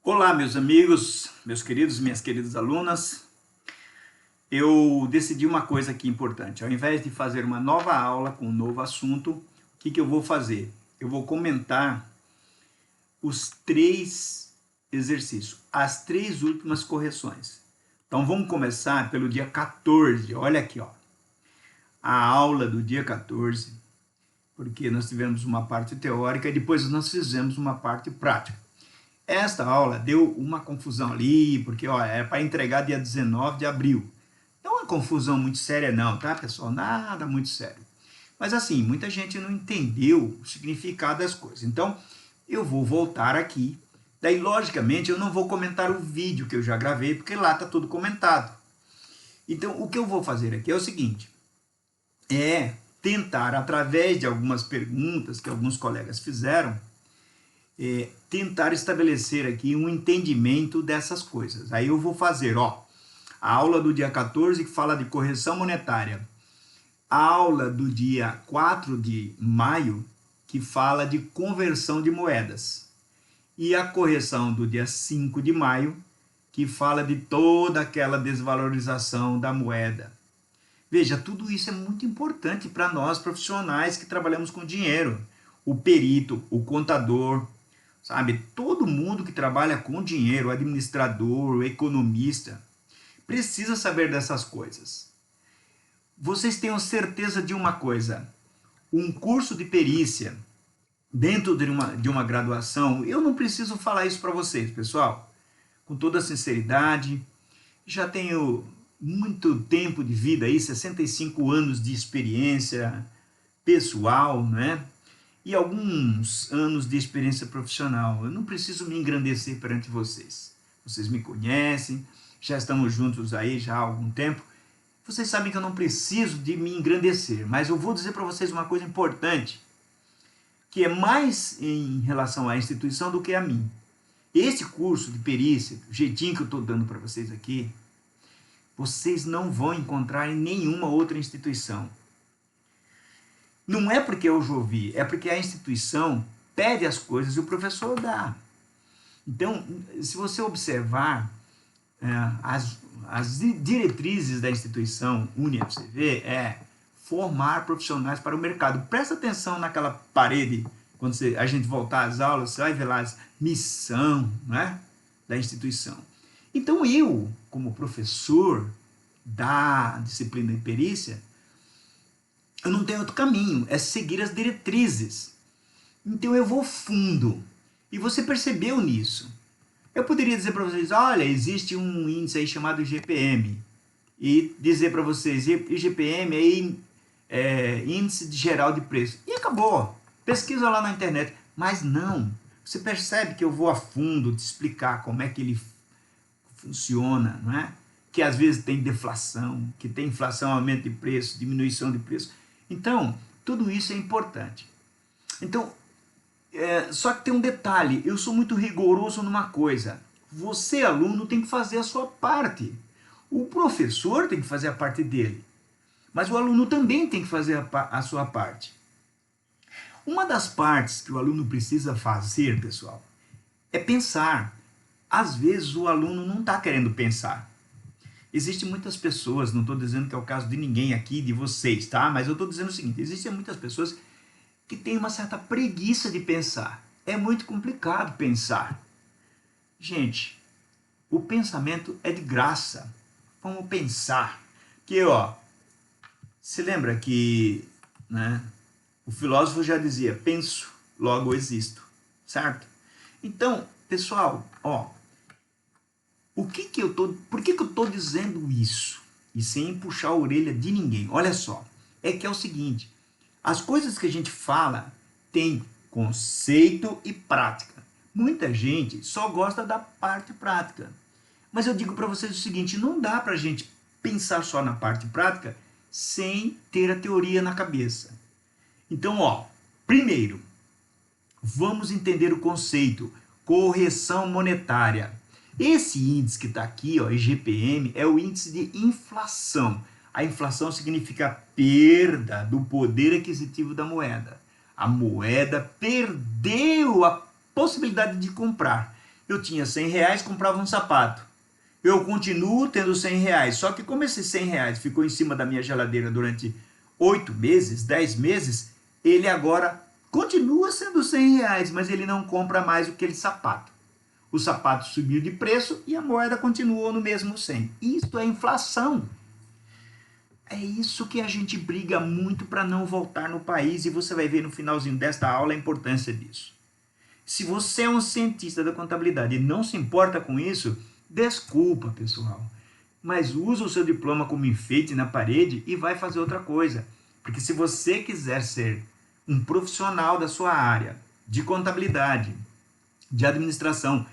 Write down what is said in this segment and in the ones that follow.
Olá, meus amigos, meus queridos, minhas queridas alunas. Eu decidi uma coisa aqui importante. Ao invés de fazer uma nova aula com um novo assunto, o que eu vou fazer? Eu vou comentar os 3 exercícios, as 3 últimas correções. Então vamos começar pelo dia 14. Olha aqui, ó. A aula do dia 14, porque nós tivemos uma parte teórica e depois nós fizemos uma parte prática. Esta aula deu uma confusão ali, porque ó, é para entregar dia 19 de abril. Não é uma confusão muito séria não, tá, pessoal? Nada muito sério. Mas assim, muita gente não entendeu o significado das coisas. Então, eu vou voltar aqui. Daí, logicamente, eu não vou comentar o vídeo que eu já gravei, porque lá está tudo comentado. Então, o que eu vou fazer aqui é o seguinte. É tentar, através de algumas perguntas que alguns colegas fizeram, tentar estabelecer aqui um entendimento dessas coisas. Aí eu vou fazer, ó, a aula do dia 14 que fala de correção monetária, a aula do dia 4 de maio que fala de conversão de moedas e a correção do dia 5 de maio que fala de toda aquela desvalorização da moeda. Veja, tudo isso é muito importante para nós profissionais que trabalhamos com dinheiro. O perito, o contador, sabe? Todo mundo que trabalha com dinheiro, o administrador, o economista, precisa saber dessas coisas. Vocês tenham certeza de uma coisa, um curso de perícia dentro de uma graduação, eu não preciso falar isso para vocês, pessoal. Com toda sinceridade, já tenho muito tempo de vida aí, 65 anos de experiência pessoal, né? E alguns anos de experiência profissional. Eu não preciso me engrandecer perante vocês. Vocês me conhecem, já estamos juntos aí já há algum tempo. Vocês sabem que eu não preciso de me engrandecer, mas eu vou dizer para vocês uma coisa importante, que é mais em relação à instituição do que a mim. Esse curso de perícia, o jeitinho que eu estou dando para vocês aqui, vocês não vão encontrar em nenhuma outra instituição. Não é porque eu já ouvi, é porque a instituição pede as coisas e o professor dá. Então, se você observar as diretrizes da instituição UniFCV é formar profissionais para o mercado. Presta atenção naquela parede, quando a gente voltar às aulas, você vai ver lá a missão, né, da instituição. Então eu, como professor da disciplina de perícia, eu não tenho outro caminho, é seguir as diretrizes. Então eu vou fundo. E você percebeu nisso. Eu poderia dizer para vocês, olha, existe um índice aí chamado IGPM. E dizer para vocês, IGPM aí é Índice Geral de Preço. E acabou. Pesquisa lá na internet. Mas não. Você percebe que eu vou a fundo te explicar como é que ele funciona, não é? Que às vezes tem deflação, que tem inflação, aumento de preço, diminuição de preço. Então, tudo isso é importante. Então, só que tem um detalhe, eu sou muito rigoroso numa coisa. Você, aluno, tem que fazer a sua parte. O professor tem que fazer a parte dele. Mas o aluno também tem que fazer a sua parte. Uma das partes que o aluno precisa fazer, pessoal, é pensar. Às vezes o aluno não está querendo pensar. Existem muitas pessoas, não estou dizendo que é o caso de ninguém aqui, de vocês, tá? Mas eu estou dizendo o seguinte, existem muitas pessoas que têm uma certa preguiça de pensar. É muito complicado pensar. Gente, o pensamento é de graça. Vamos pensar. Que, ó, se lembra que, né, o filósofo já dizia, penso, logo existo, certo? Então, pessoal, ó, por que eu estou dizendo isso? E sem puxar a orelha de ninguém. Olha só, é que é o seguinte, as coisas que a gente fala tem conceito e prática. Muita gente só gosta da parte prática. Mas eu digo para vocês o seguinte, não dá para a gente pensar só na parte prática sem ter a teoria na cabeça. Então, ó, primeiro, vamos entender o conceito, correção monetária. Esse índice que está aqui, ó, IGPM, é o índice de inflação. A inflação significa a perda do poder aquisitivo da moeda. A moeda perdeu a possibilidade de comprar. Eu tinha 100 reais, comprava um sapato. Eu continuo tendo 100 reais, só que como esses 100 reais ficou em cima da minha geladeira durante 8 meses, 10 meses, ele agora continua sendo 100 reais, mas ele não compra mais aquele sapato. O sapato subiu de preço e a moeda continuou no mesmo 100. Isso é inflação. É isso que a gente briga muito para não voltar no país, e você vai ver no finalzinho desta aula a importância disso. Se você é um cientista da contabilidade e não se importa com isso, desculpa, pessoal, mas usa o seu diploma como enfeite na parede e vai fazer outra coisa. Porque se você quiser ser um profissional da sua área de contabilidade, de administração,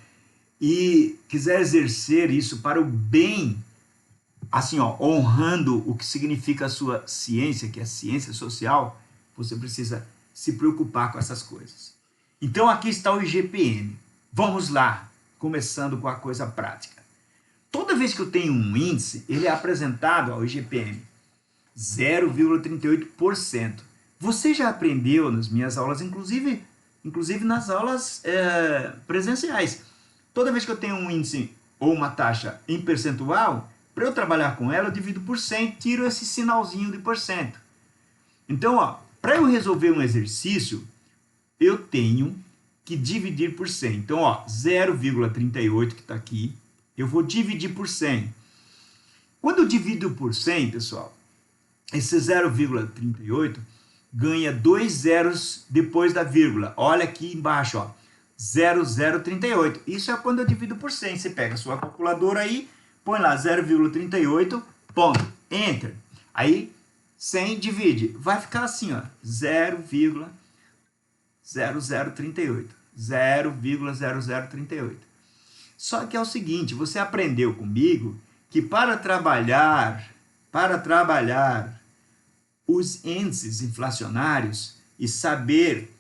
e quiser exercer isso para o bem, assim, ó, honrando o que significa a sua ciência, que é a ciência social, você precisa se preocupar com essas coisas. Então aqui está o IGPM. Vamos lá, começando com a coisa prática. Toda vez que eu tenho um índice, ele é apresentado ao IGPM, 0,38%. Você já aprendeu nas minhas aulas, inclusive nas aulas presenciais. Toda vez que eu tenho um índice ou uma taxa em percentual, para eu trabalhar com ela, eu divido por 100, tiro esse sinalzinho de porcento. Então, para eu resolver um exercício, eu tenho que dividir por 100. Então, 0,38 que está aqui, eu vou dividir por 100. Quando eu divido por 100, pessoal, esse 0,38 ganha 2 zeros depois da vírgula. Olha aqui embaixo, 0,038. Isso é quando eu divido por 100. Você pega a sua calculadora aí, põe lá 0,38, ponto, enter. Aí 100 divide, vai ficar assim, 0,0038. 0,0038. Só que é o seguinte, você aprendeu comigo que para trabalhar os índices inflacionários e saber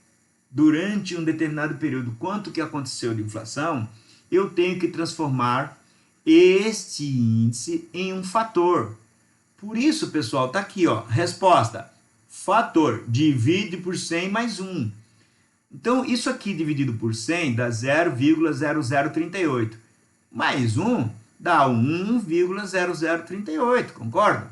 durante um determinado período quanto que aconteceu de inflação, eu tenho que transformar este índice em um fator. Por isso, pessoal, está aqui, resposta. Fator, divide por 100 mais 1. Então, isso aqui dividido por 100 dá 0,0038. Mais 1 dá 1,0038, concorda?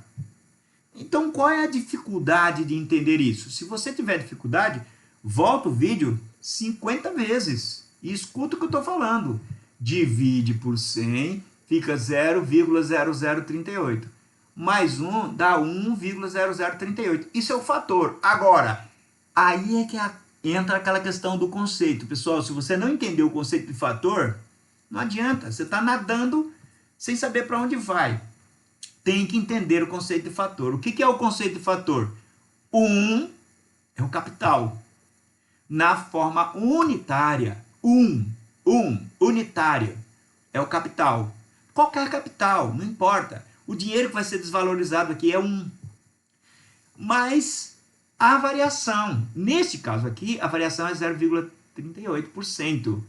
Então, qual é a dificuldade de entender isso? Se você tiver dificuldade, volta o vídeo 50 vezes e escuta o que eu estou falando. Divide por 100, fica 0,0038. Mais 1 dá 1,0038. Isso é o fator. Agora, aí é que entra aquela questão do conceito. Pessoal, se você não entendeu o conceito de fator, não adianta. Você está nadando sem saber para onde vai. Tem que entender o conceito de fator. O que é o conceito de fator? 1 é o capital. Na forma unitária. Unitária. É o capital. Qualquer capital, não importa. O dinheiro que vai ser desvalorizado aqui é 1. Mas a variação, neste caso aqui, a variação é 0,38%.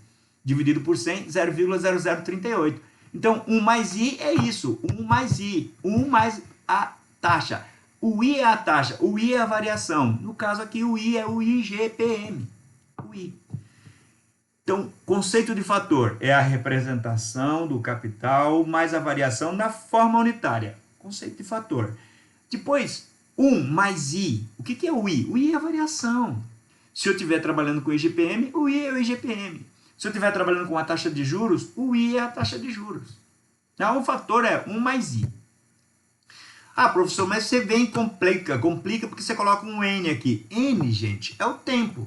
Dividido por 100, 0,0038. Então, 1 mais I é isso. 1 mais I. 1 mais a taxa. O I é a taxa. O I é a variação. No caso aqui, o I é o IGPM. O I. Então, conceito de fator é a representação do capital mais a variação na forma unitária. Conceito de fator. Depois, 1 mais I. O que é o I? O I é a variação. Se eu estiver trabalhando com IGPM, o I é o IGPM. Se eu estiver trabalhando com a taxa de juros, o I é a taxa de juros. Então, o fator é 1 mais I. Ah, professor, mas você vem e complica porque você coloca um N aqui. N, gente, é o tempo.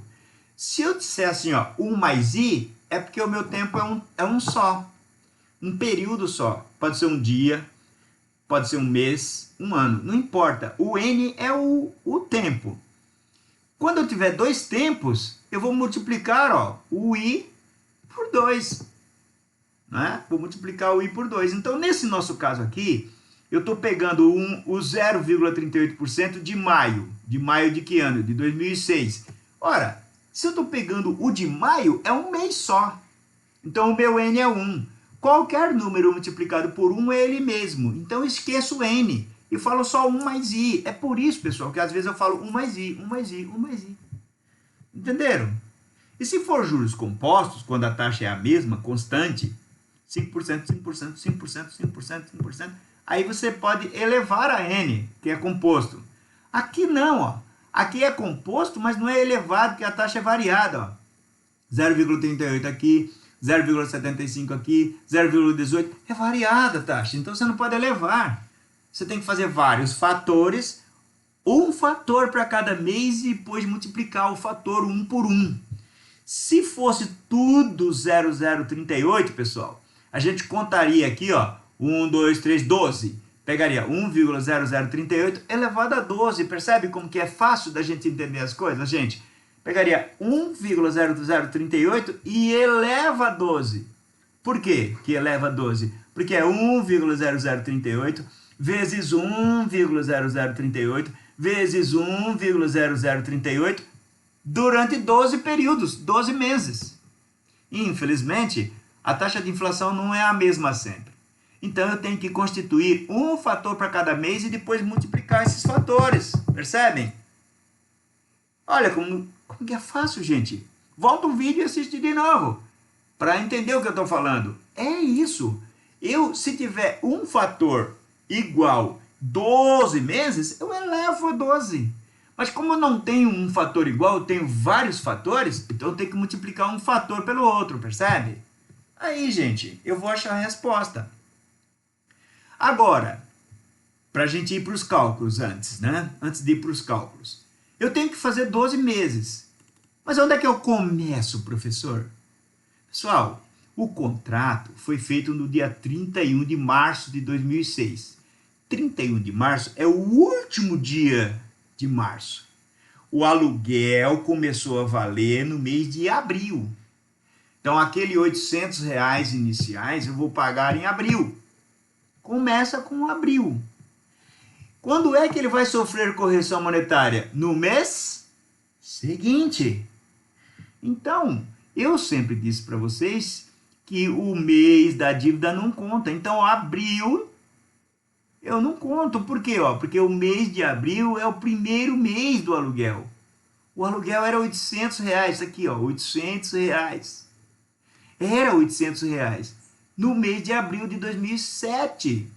Se eu disser assim, 1 mais I, é porque o meu tempo é um só. Um período só. Pode ser um dia, pode ser um mês, um ano. Não importa. O N é o tempo. Quando eu tiver 2 tempos, eu vou multiplicar o I por 2. Né? Vou multiplicar o I por 2. Então, nesse nosso caso aqui, eu estou pegando o 0,38% de maio. De maio de que ano? De 2006. Ora, se eu estou pegando o de maio, é um mês só. Então, o meu N é 1. Qualquer número multiplicado por 1 é ele mesmo. Então, eu esqueço o N e falo só 1 mais I. É por isso, pessoal, que às vezes eu falo 1 mais I, 1 mais I, 1 mais I. Entenderam? E se for juros compostos, quando a taxa é a mesma, constante, 5%, 5%, 5%, 5%, 5%, aí você pode elevar a N, que é composto. Aqui não, ó. Aqui é composto, mas não é elevado, porque a taxa é variada, ó. 0,38 aqui, 0,75 aqui, 0,18. É variada a taxa, então você não pode elevar. Você tem que fazer vários fatores, um fator para cada mês e depois multiplicar o fator 1 por 1. Se fosse tudo 0,038, pessoal, a gente contaria aqui, ó, 1, 2, 3, 12. Pegaria 1,0038 elevado a 12. Percebe como que é fácil da gente entender as coisas, gente? Pegaria 1,0038 e eleva a 12. Por quê que eleva a 12? Porque é 1,0038 vezes 1,0038 vezes 1,0038 durante 12 períodos, 12 meses. Infelizmente, a taxa de inflação não é a mesma sempre. Então, eu tenho que constituir um fator para cada mês e depois multiplicar esses fatores. Percebem? Olha como que é fácil, gente. Volta o vídeo e assiste de novo, para entender o que eu estou falando. É isso. Se tiver um fator igual 12 meses, eu elevo a 12. Mas como eu não tenho um fator igual, eu tenho vários fatores, então eu tenho que multiplicar um fator pelo outro, percebe? Aí, gente, eu vou achar a resposta. Agora, para a gente ir para os cálculos antes, né? Antes de ir para os cálculos. Eu tenho que fazer 12 meses. Mas onde é que eu começo, professor? Pessoal, o contrato foi feito no dia 31 de março de 2006. 31 de março é o último dia de março. O aluguel começou a valer no mês de abril. Então, aquele R$800 iniciais eu vou pagar em abril. Começa com abril. Quando é que ele vai sofrer correção monetária? No mês seguinte. Então, eu sempre disse para vocês que o mês da dívida não conta. Então, abril eu não conto. Por quê? Porque o mês de abril é o primeiro mês do aluguel. O aluguel era R$800. Aqui, R$800. Era R$800 no mês de abril de 2007.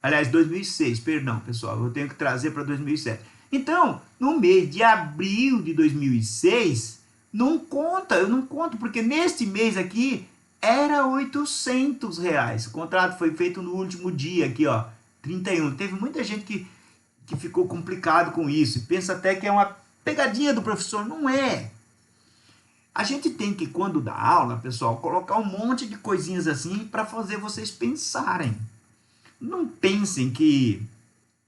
Aliás, 2006, perdão, pessoal. Eu tenho que trazer para 2007. Então, no mês de abril de 2006, não conta, eu não conto, porque neste mês aqui era R$800. O contrato foi feito no último dia aqui, 31. Teve muita gente que ficou complicado com isso. E pensa até que é uma pegadinha do professor. Não é. A gente tem que, quando dá aula, pessoal, colocar um monte de coisinhas assim para fazer vocês pensarem. Não pensem que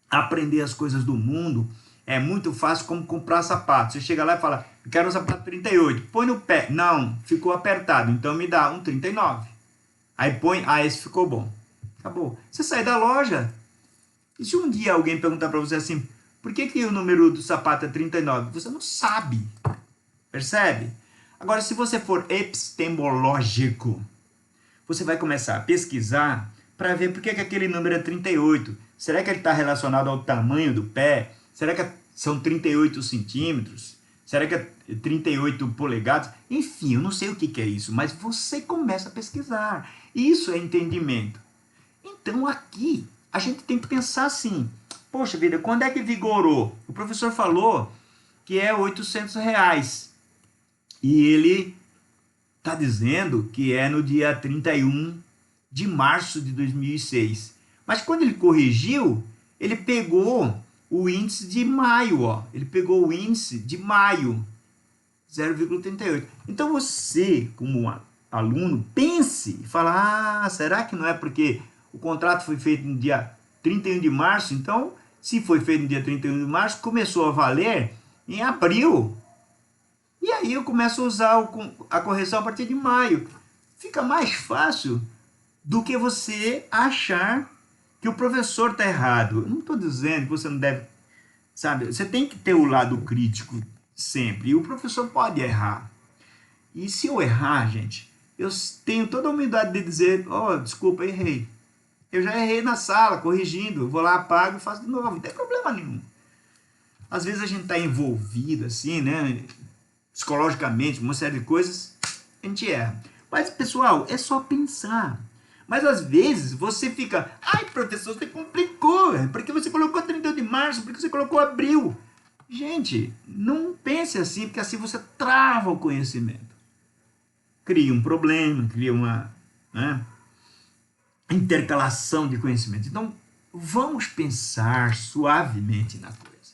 aprender as coisas do mundo é muito fácil como comprar sapato. Você chega lá e fala, eu quero um sapato 38, põe no pé. Não, ficou apertado, então me dá um 39. Aí põe, esse ficou bom. Acabou. Você sai da loja. E se um dia alguém perguntar para você assim, por que o número do sapato é 39? Você não sabe. Percebe? Agora, se você for epistemológico, você vai começar a pesquisar para ver por que aquele número é 38. Será que ele está relacionado ao tamanho do pé? Será que são 38 centímetros? Será que é 38 polegadas? Enfim, eu não sei o que é isso, mas você começa a pesquisar. Isso é entendimento. Então, aqui, a gente tem que pensar assim, poxa vida, quando é que vigorou? O professor falou que é R$800. E ele está dizendo que é no dia 31 de março de 2006. Mas quando ele corrigiu, ele pegou o índice de maio. Ele pegou o índice de maio, 0,38. Então você, como aluno, pense e fala, será que não é porque o contrato foi feito no dia 31 de março? Então, se foi feito no dia 31 de março, começou a valer em abril. E aí eu começo a usar a correção a partir de maio. Fica mais fácil do que você achar que o professor está errado. Eu não estou dizendo que você não deve, sabe? Você tem que ter o lado crítico sempre. E o professor pode errar. E se eu errar, gente, eu tenho toda a humildade de dizer, desculpa, errei. Eu já errei na sala, corrigindo. Eu vou lá, apago e faço de novo. Não tem problema nenhum. Às vezes a gente está envolvido assim, né? psicologicamente, uma série de coisas, a gente erra. Mas, pessoal, é só pensar. Mas, às vezes, você fica, ai, professor, você complicou, porque você colocou 31 de março, porque você colocou abril. Gente, não pense assim, porque assim você trava o conhecimento. Cria um problema, cria uma, né, intercalação de conhecimento. Então, vamos pensar suavemente na coisa.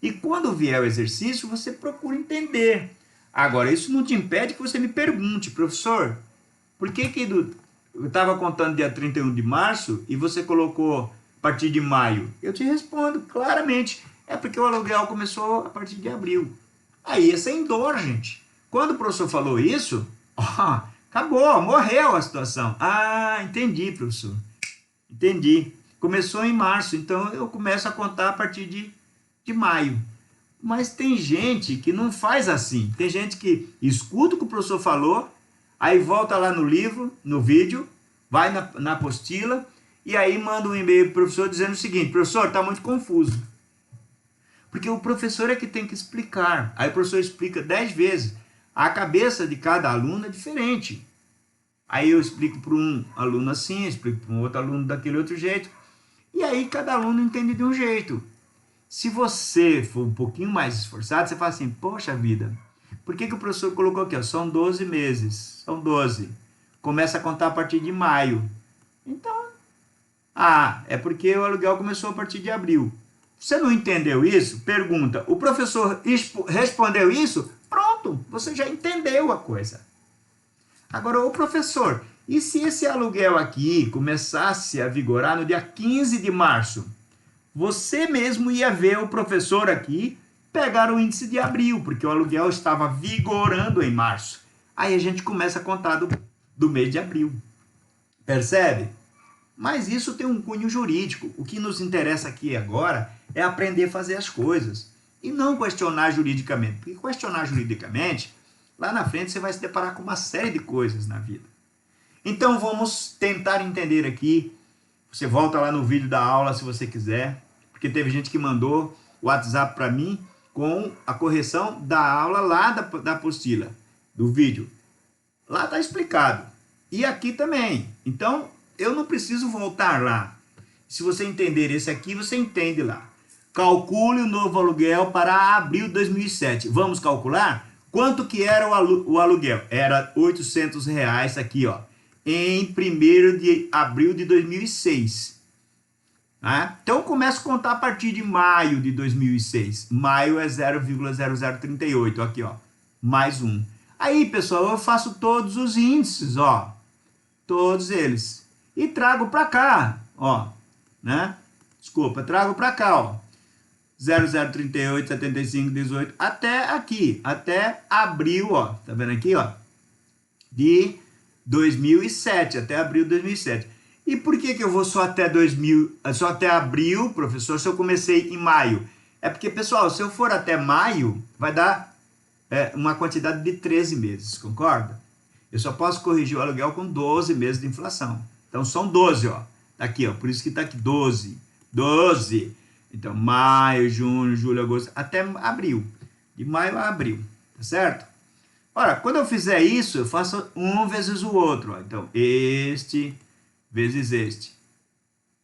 E quando vier o exercício, você procura entender. Agora, isso não te impede que você me pergunte, professor, por que eu estava contando dia 31 de março e você colocou a partir de maio? Eu te respondo claramente, é porque o aluguel começou a partir de abril. Aí é sem dor, gente. Quando o professor falou isso, ó, acabou, morreu a situação. Ah, entendi, professor. Entendi. Começou em março, então eu começo a contar a partir de maio. Mas tem gente que não faz assim. Tem gente que escuta o que o professor falou, aí volta lá no livro, no vídeo, vai na apostila, e aí manda um e-mail para o professor dizendo o seguinte, professor, está muito confuso. Porque o professor é que tem que explicar. Aí o professor explica 10 vezes. A cabeça de cada aluno é diferente. Aí eu explico para um aluno assim, explico para um outro aluno daquele outro jeito. E aí cada aluno entende de um jeito. Se você for um pouquinho mais esforçado, você fala assim, poxa vida, por que o professor colocou aqui? Ó, são 12 meses, são 12. Começa a contar a partir de maio. Então, é porque o aluguel começou a partir de abril. Você não entendeu isso? Pergunta, o professor respondeu isso? Pronto, você já entendeu a coisa. Agora, o professor, e se esse aluguel aqui começasse a vigorar no dia 15 de março? Você mesmo ia ver o professor aqui pegar o índice de abril, porque o aluguel estava vigorando em março. Aí a gente começa a contar do mês de abril. Percebe? Mas isso tem um cunho jurídico. O que nos interessa aqui agora é aprender a fazer as coisas e não questionar juridicamente. Porque questionar juridicamente, lá na frente você vai se deparar com uma série de coisas na vida. Então vamos tentar entender aqui. Você volta lá no vídeo da aula se você quiser, porque teve gente que mandou o WhatsApp para mim com a correção da aula lá da apostila, do vídeo. Lá está explicado. E aqui também. Então, eu não preciso voltar lá. Se você entender esse aqui, você entende lá. Calcule o novo aluguel para abril de 2007. Vamos calcular? Quanto que era o aluguel? Era R$800 aqui, ó. Em 1º de abril de 2006. Então, começo a contar a partir de maio de 2006. Maio é 0,0038, aqui, ó, mais 1. Aí, pessoal, eu faço todos os índices, ó, todos eles. E trago para cá, ó, né? Desculpa, trago para cá, ó. 0038, 75, 18, até aqui, até abril, ó, tá vendo aqui, ó, de 2007, até abril de 2007. E por que eu vou só até abril, professor, se eu comecei em maio? É porque, pessoal, se eu for até maio, vai dar uma quantidade de 13 meses, concorda? Eu só posso corrigir o aluguel com 12 meses de inflação. Então, são 12, ó. Tá aqui, ó, por isso que tá aqui 12. 12. Então, maio, junho, julho, agosto, até abril. De maio a abril, tá certo? Ora, quando eu fizer isso, eu faço um vezes o outro. Ó. Então, este vezes este.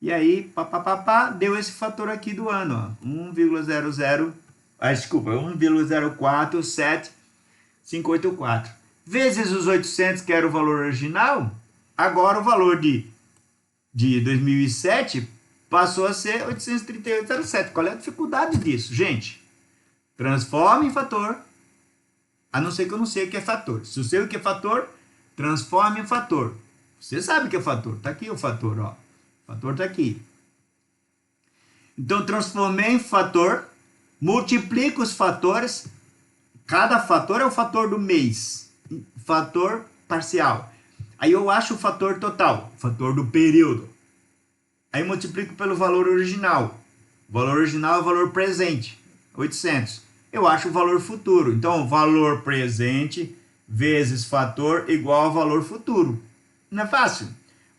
E aí, deu esse fator aqui do ano. 1,047,584. Vezes os 800, que era o valor original. Agora, o valor de 2007 passou a ser 838,07. Qual é a dificuldade disso, gente? Transforma em fator. A não ser que eu não sei o que é fator. Se eu sei o que é fator, transforma em fator. Você sabe o que é fator. Está aqui o fator, ó. O fator está aqui. Então, transformei em fator, multiplico os fatores. Cada fator é o fator do mês. Fator parcial. Aí eu acho o fator total, fator do período. Aí multiplico pelo valor original. O valor original é o valor presente, 800. Eu acho o valor futuro. Então, valor presente vezes fator igual ao valor futuro. Não é fácil?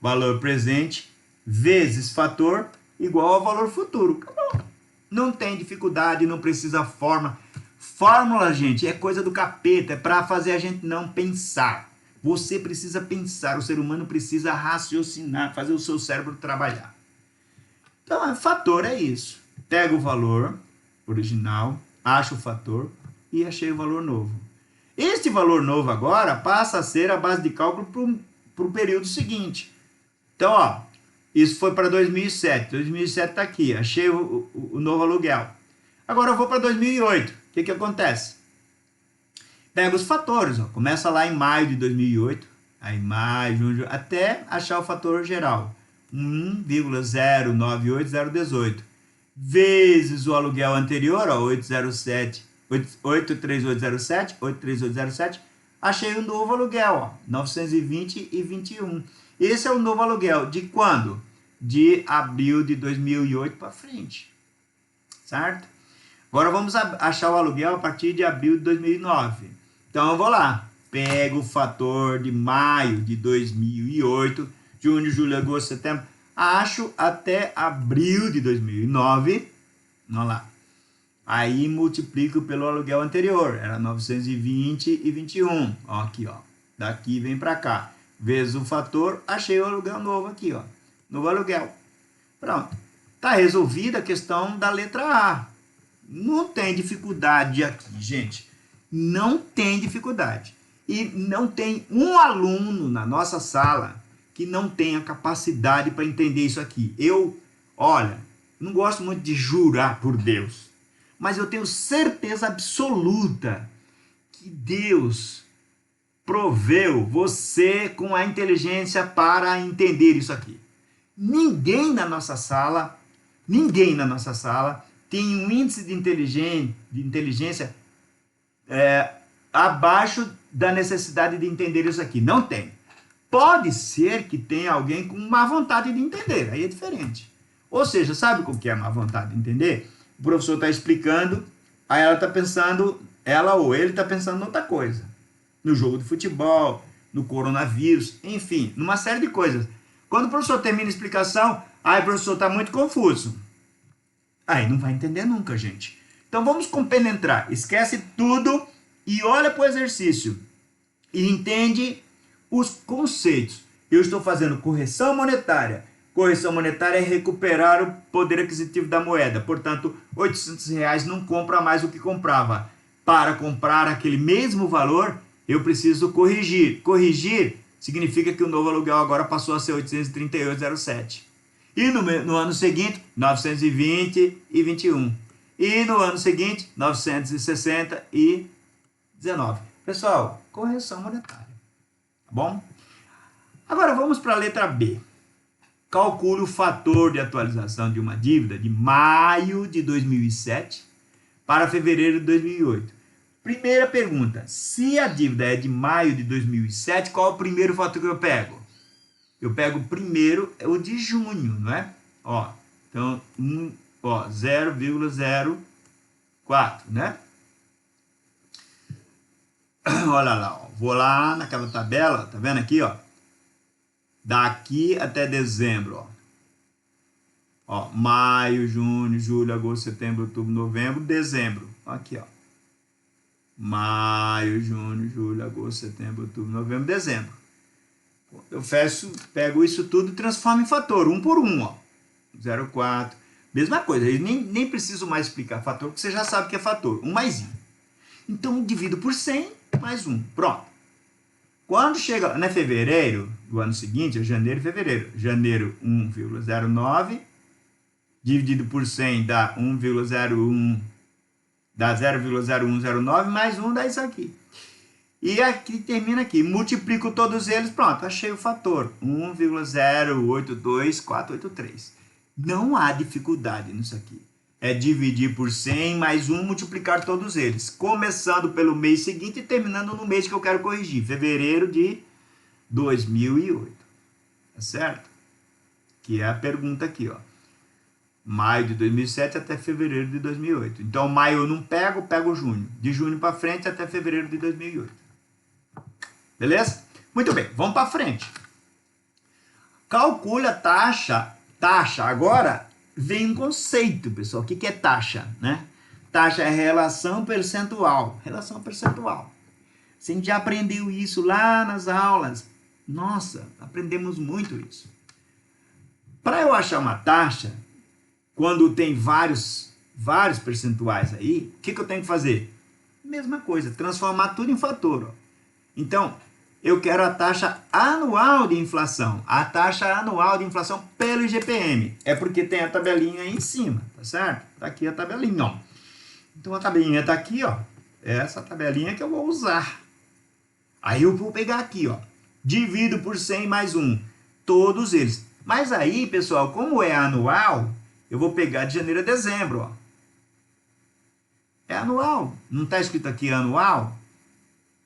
Valor presente vezes fator igual ao valor futuro. Acabou. Não tem dificuldade, não precisa forma. Fórmula, gente, é coisa do capeta, é para fazer a gente não pensar. Você precisa pensar, o ser humano precisa raciocinar, fazer o seu cérebro trabalhar. Então, fator é isso. Pega o valor original, acha o fator e achei o valor novo. Este valor novo agora passa a ser a base de cálculo para o período seguinte. Então, ó, isso foi para 2007. 2007 está aqui, achei o novo aluguel. Agora eu vou para 2008. O que acontece? Pega os fatores, ó, começa lá em maio de 2008, aí maio, junho, até achar o fator geral. 1,098018 vezes o aluguel anterior, ó, 83807, achei o novo aluguel, ó, 920,21. Esse é o novo aluguel de quando? De abril de 2008 para frente, certo? Agora vamos achar o aluguel a partir de abril de 2009. Então eu vou lá, pego o fator de maio de 2008, junho, julho, agosto, setembro, acho até abril de 2009, vamos lá. Aí multiplico pelo aluguel anterior, era 920,21, ó, aqui, ó. Daqui vem para cá, vezes o fator, achei o aluguel novo aqui, ó, novo aluguel. Pronto, tá resolvida a questão da letra A. Não tem dificuldade aqui, gente. Não tem dificuldade. E não tem um aluno na nossa sala que não tenha capacidade para entender isso aqui. Olha, não gosto muito de jurar por Deus, mas eu tenho certeza absoluta que Deus proveu você com a inteligência para entender isso aqui. Ninguém na nossa sala tem um índice de inteligência abaixo da necessidade de entender isso aqui. Não tem. Pode ser que tenha alguém com má vontade de entender, aí é diferente. Ou seja, sabe o que é má vontade de entender? O professor está explicando, aí ela está pensando, ela ou ele está pensando em outra coisa. No jogo de futebol, no coronavírus, enfim, numa série de coisas. Quando o professor termina a explicação, aí o professor está muito confuso. Aí não vai entender nunca, gente. Então vamos compenetrar. Esquece tudo e olha para o exercício. E entende os conceitos. Eu estou fazendo correção monetária. Correção monetária é recuperar o poder aquisitivo da moeda. Portanto, R$800 não compra mais o que comprava. Para comprar aquele mesmo valor, eu preciso corrigir. Corrigir significa que o novo aluguel agora passou a ser 838,07. E no ano seguinte, 920,21. E no ano seguinte, 960,19. Pessoal, correção monetária. Tá bom? Agora vamos para a letra B. Calcule o fator de atualização de uma dívida de maio de 2007 para fevereiro de 2008. Primeira pergunta. Se a dívida é de maio de 2007, qual é o primeiro fator que eu pego? Eu pego primeiro o de junho, não é? Ó, então, 0,04, né? Olha lá, ó. Vou lá naquela tabela, tá vendo aqui, ó? Daqui até dezembro, ó. Ó, maio, junho, julho, agosto, setembro, outubro, novembro, dezembro. Aqui, ó. Maio, junho, julho, agosto, setembro, outubro, novembro, dezembro. Eu pego isso tudo e transformo em fator, um por um, ó. 0,4. Mesma coisa, eu nem preciso mais explicar fator, porque você já sabe que é fator, 1 mais 1. Então, divido por 100 mais 1. Pronto. Quando chega, né, fevereiro do ano seguinte, é janeiro e fevereiro. Janeiro, 1,09. Dividido por 100 dá 1,01. Dá 0,0109 mais 1 dá isso aqui. E aqui termina aqui. Multiplico todos eles, pronto, achei o fator. 1,082483. Não há dificuldade nisso aqui. É dividir por 100 mais 1, multiplicar todos eles. Começando pelo mês seguinte e terminando no mês que eu quero corrigir. Fevereiro de 2008. Tá certo? Que é a pergunta aqui, ó. Maio de 2007 até fevereiro de 2008. Então, maio eu não pego junho. De junho para frente até fevereiro de 2008. Beleza? Muito bem, vamos para frente. Calcule a taxa. Taxa, agora vem um conceito, pessoal. O que é taxa, né? Taxa é relação percentual. Relação percentual. A gente já aprendeu isso lá nas aulas. Nossa, aprendemos muito isso. Para eu achar uma taxa, quando tem vários percentuais aí, o que eu tenho que fazer? Mesma coisa, transformar tudo em fator. Ó. Então, eu quero a taxa anual de inflação. A taxa anual de inflação pelo IGPM. É porque tem a tabelinha aí em cima, tá certo? Tá aqui a tabelinha, ó. Então a tabelinha tá aqui, ó. É essa tabelinha que eu vou usar. Aí eu vou pegar aqui, ó. Divido por 100 mais 1. Todos eles. Mas aí, pessoal, como é anual, eu vou pegar de janeiro a dezembro, ó. É anual. Não está escrito aqui anual?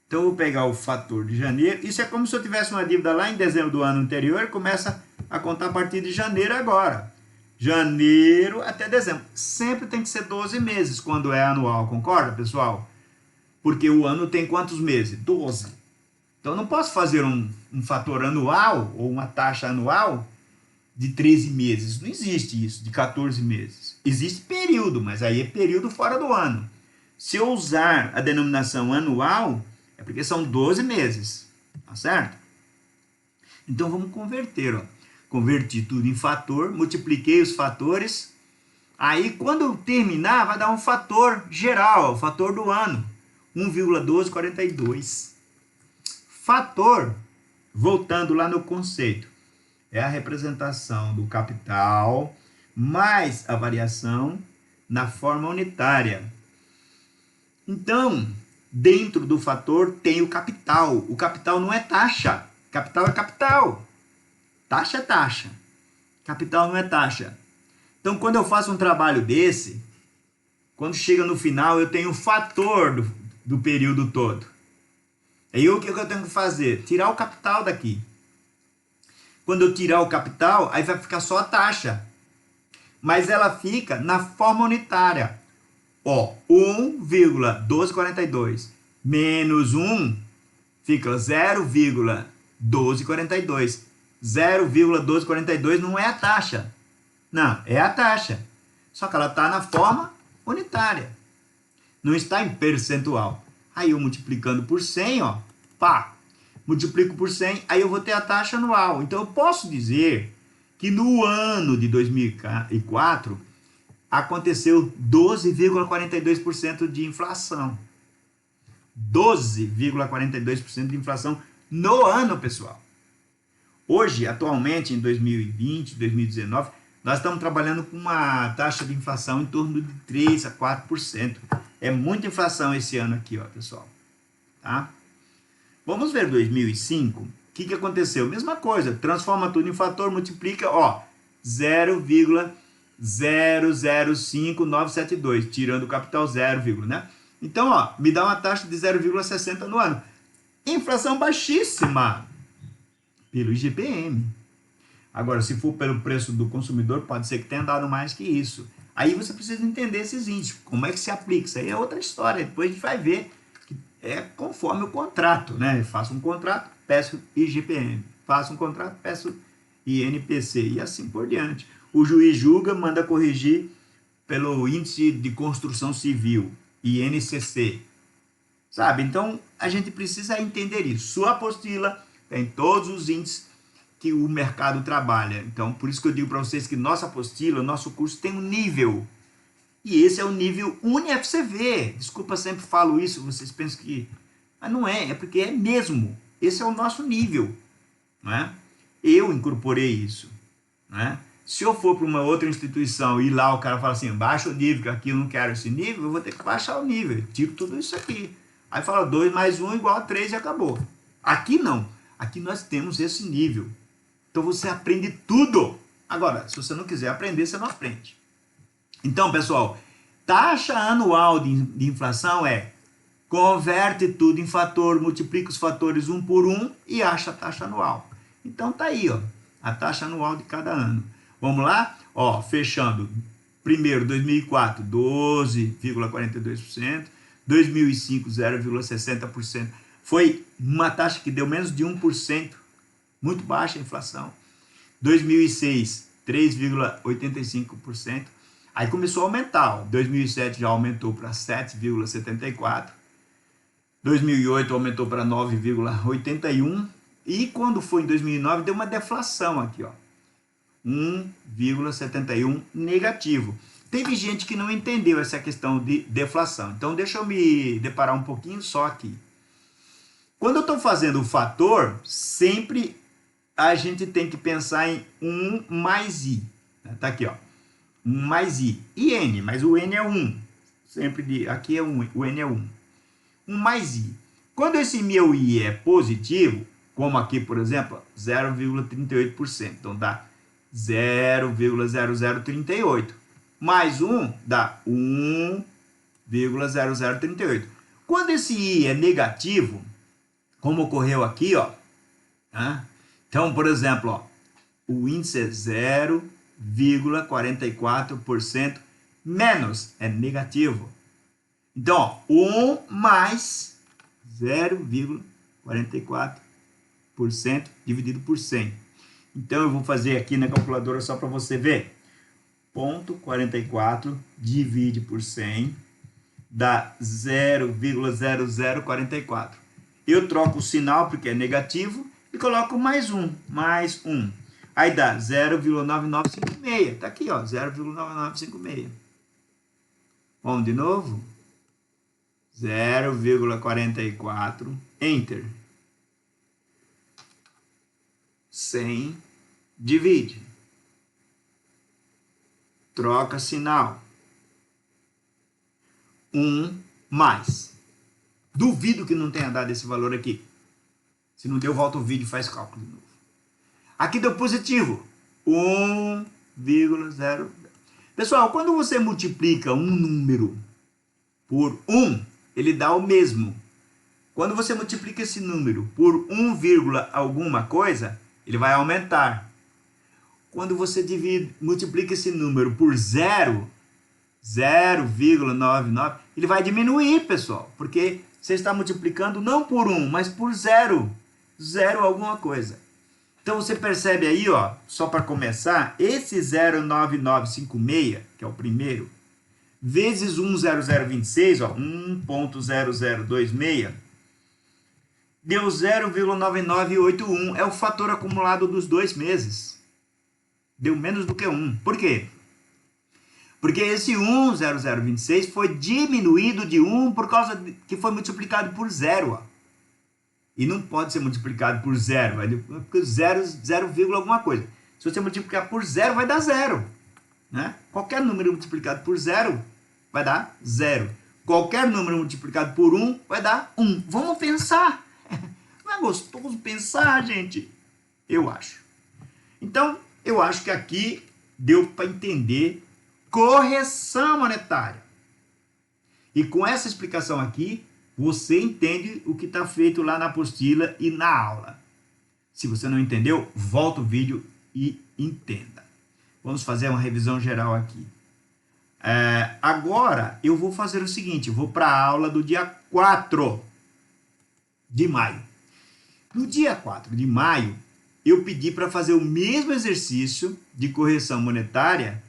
Então eu vou pegar o fator de janeiro. Isso é como se eu tivesse uma dívida lá em dezembro do ano anterior e começa a contar a partir de janeiro agora. Janeiro até dezembro. Sempre tem que ser 12 meses quando é anual, concorda, pessoal? Porque o ano tem quantos meses? 12. Então eu não posso fazer um fator anual ou uma taxa anual de 13 meses. Não existe isso, de 14 meses. Existe período, mas aí é período fora do ano. Se eu usar a denominação anual, é porque são 12 meses, tá certo? Então vamos converter, ó. Converti tudo em fator, multipliquei os fatores. Aí quando eu terminar, vai dar um fator geral, o fator do ano, 1,1242. Fator, voltando lá no conceito, é a representação do capital mais a variação na forma unitária. Então, dentro do fator tem o capital. O capital não é taxa. Capital é capital. Taxa é taxa. Capital não é taxa. Então, quando eu faço um trabalho desse, quando chega no final, eu tenho o fator do período todo. Aí o que eu tenho que fazer? Tirar o capital daqui. Quando eu tirar o capital, aí vai ficar só a taxa. Mas ela fica na forma unitária. Ó, 1,1242 menos 1 fica 0,1242. 0,1242 não é a taxa. Não, é a taxa. Só que ela está na forma unitária. Não está em percentual. Aí eu multiplicando por 100, ó, pá, multiplico por 100, aí eu vou ter a taxa anual. Então eu posso dizer que no ano de 2004 aconteceu 12,42% de inflação. 12,42% de inflação no ano, pessoal. Hoje, atualmente, em 2020, 2019, nós estamos trabalhando com uma taxa de inflação em torno de 3 a 4%. É muita inflação esse ano aqui, ó, pessoal. Tá? Vamos ver 2005. O que aconteceu? Mesma coisa, transforma tudo em fator, multiplica, ó, 0,005972, tirando o capital 0, né? Então, ó, me dá uma taxa de 0,60 no ano. Inflação baixíssima pelo IGPM. Agora, se for pelo preço do consumidor, pode ser que tenha dado mais que isso. Aí você precisa entender esses índices. Como é que se aplica? Isso aí é outra história. Depois a gente vai ver que é conforme o contrato, né? Faço um contrato, peço IGPM. Faço um contrato, peço INPC. E assim por diante. O juiz julga, manda corrigir pelo Índice de Construção Civil, INCC. Sabe? Então, a gente precisa entender isso. Sua apostila tem todos os índices que o mercado trabalha. Então, por isso que eu digo para vocês que nossa apostila, nosso curso tem um nível. E esse é o nível UniFCV. Desculpa, sempre falo isso, vocês pensam que... Mas não é, é porque é mesmo. Esse é o nosso nível. Não é? Eu incorporei isso. Não é? Se eu for para uma outra instituição e lá o cara fala assim, baixa o nível, que aqui eu não quero esse nível, eu vou ter que baixar o nível. Eu tiro tudo isso aqui. Aí fala 2 mais 1 igual a 3 e acabou. Aqui não. Aqui nós temos esse nível. Então você aprende tudo. Agora, se você não quiser aprender, você não aprende. Então, pessoal, taxa anual de inflação é converte tudo em fator, multiplica os fatores um por um e acha a taxa anual. Então tá aí, ó, a taxa anual de cada ano. Vamos lá? Ó, fechando. Primeiro, 2004, 12,42%. 2005, 0,60%. Foi uma taxa que deu menos de 1%. Muito baixa a inflação. 2006, 3,85%. Aí começou a aumentar, ó. 2007 já aumentou para 7,74, 2008 aumentou para 9,81 e quando foi em 2009 deu uma deflação aqui, ó, 1,71 negativo. Teve gente que não entendeu essa questão de deflação, então deixa eu me deparar um pouquinho só aqui. Quando eu estou fazendo o fator, sempre a gente tem que pensar em 1 mais i. Tá aqui, ó. 1 mais i. E n, mas o n é 1. Sempre aqui é 1, o n é 1. 1 mais i. Quando esse meu i é positivo, como aqui, por exemplo, 0,38%. Então dá 0,0038. Mais 1 dá 1,0038. Quando esse i é negativo, como ocorreu aqui, ó, né? Então, por exemplo, ó, o índice é 0,44% menos, é negativo. Então, ó, 1 mais 0,44% dividido por 100. Então, eu vou fazer aqui na calculadora só para você ver. 0,44 divide por 100 dá 0,0044. Eu troco o sinal porque é negativo e coloco mais 1, mais 1. Aí dá 0,9956. Tá aqui, ó, 0,9956. Vamos de novo? 0,44, enter. 100, divide. Troca sinal. 1 mais. Duvido que não tenha dado esse valor aqui. Se não deu, volta o vídeo e faz cálculo de novo. Aqui deu positivo. 1,0. Pessoal, quando você multiplica um número por 1, ele dá o mesmo. Quando você multiplica esse número por 1, alguma coisa, ele vai aumentar. Quando você multiplica esse número por 0,99, ele vai diminuir, pessoal, porque você está multiplicando não por 1, mas por 0 alguma coisa. Então você percebe aí, ó, só para começar, esse 0,9956, que é o primeiro, vezes 1,0026, ó, 1,0026, deu 0,9981, é o fator acumulado dos 2 meses. Deu menos do que 1. Por quê? Porque esse 1,0026 foi diminuído de 1 por causa que foi multiplicado por 0. Ó. E não pode ser multiplicado por 0. Vai 0, alguma coisa. Se você multiplicar por 0, vai dar 0. Né? Qualquer número multiplicado por 0 vai dar 0. Qualquer número multiplicado por 1 vai dar 1. Vamos pensar. Não é gostoso pensar, gente? Eu acho. Então, eu acho que aqui deu para entender correção monetária. E com essa explicação aqui, você entende o que está feito lá na apostila e na aula. Se você não entendeu, volta o vídeo e entenda. Vamos fazer uma revisão geral aqui. Agora, eu vou fazer o seguinte, eu vou para a aula do dia 4 de maio. No dia 4 de maio, eu pedi para fazer o mesmo exercício de correção monetária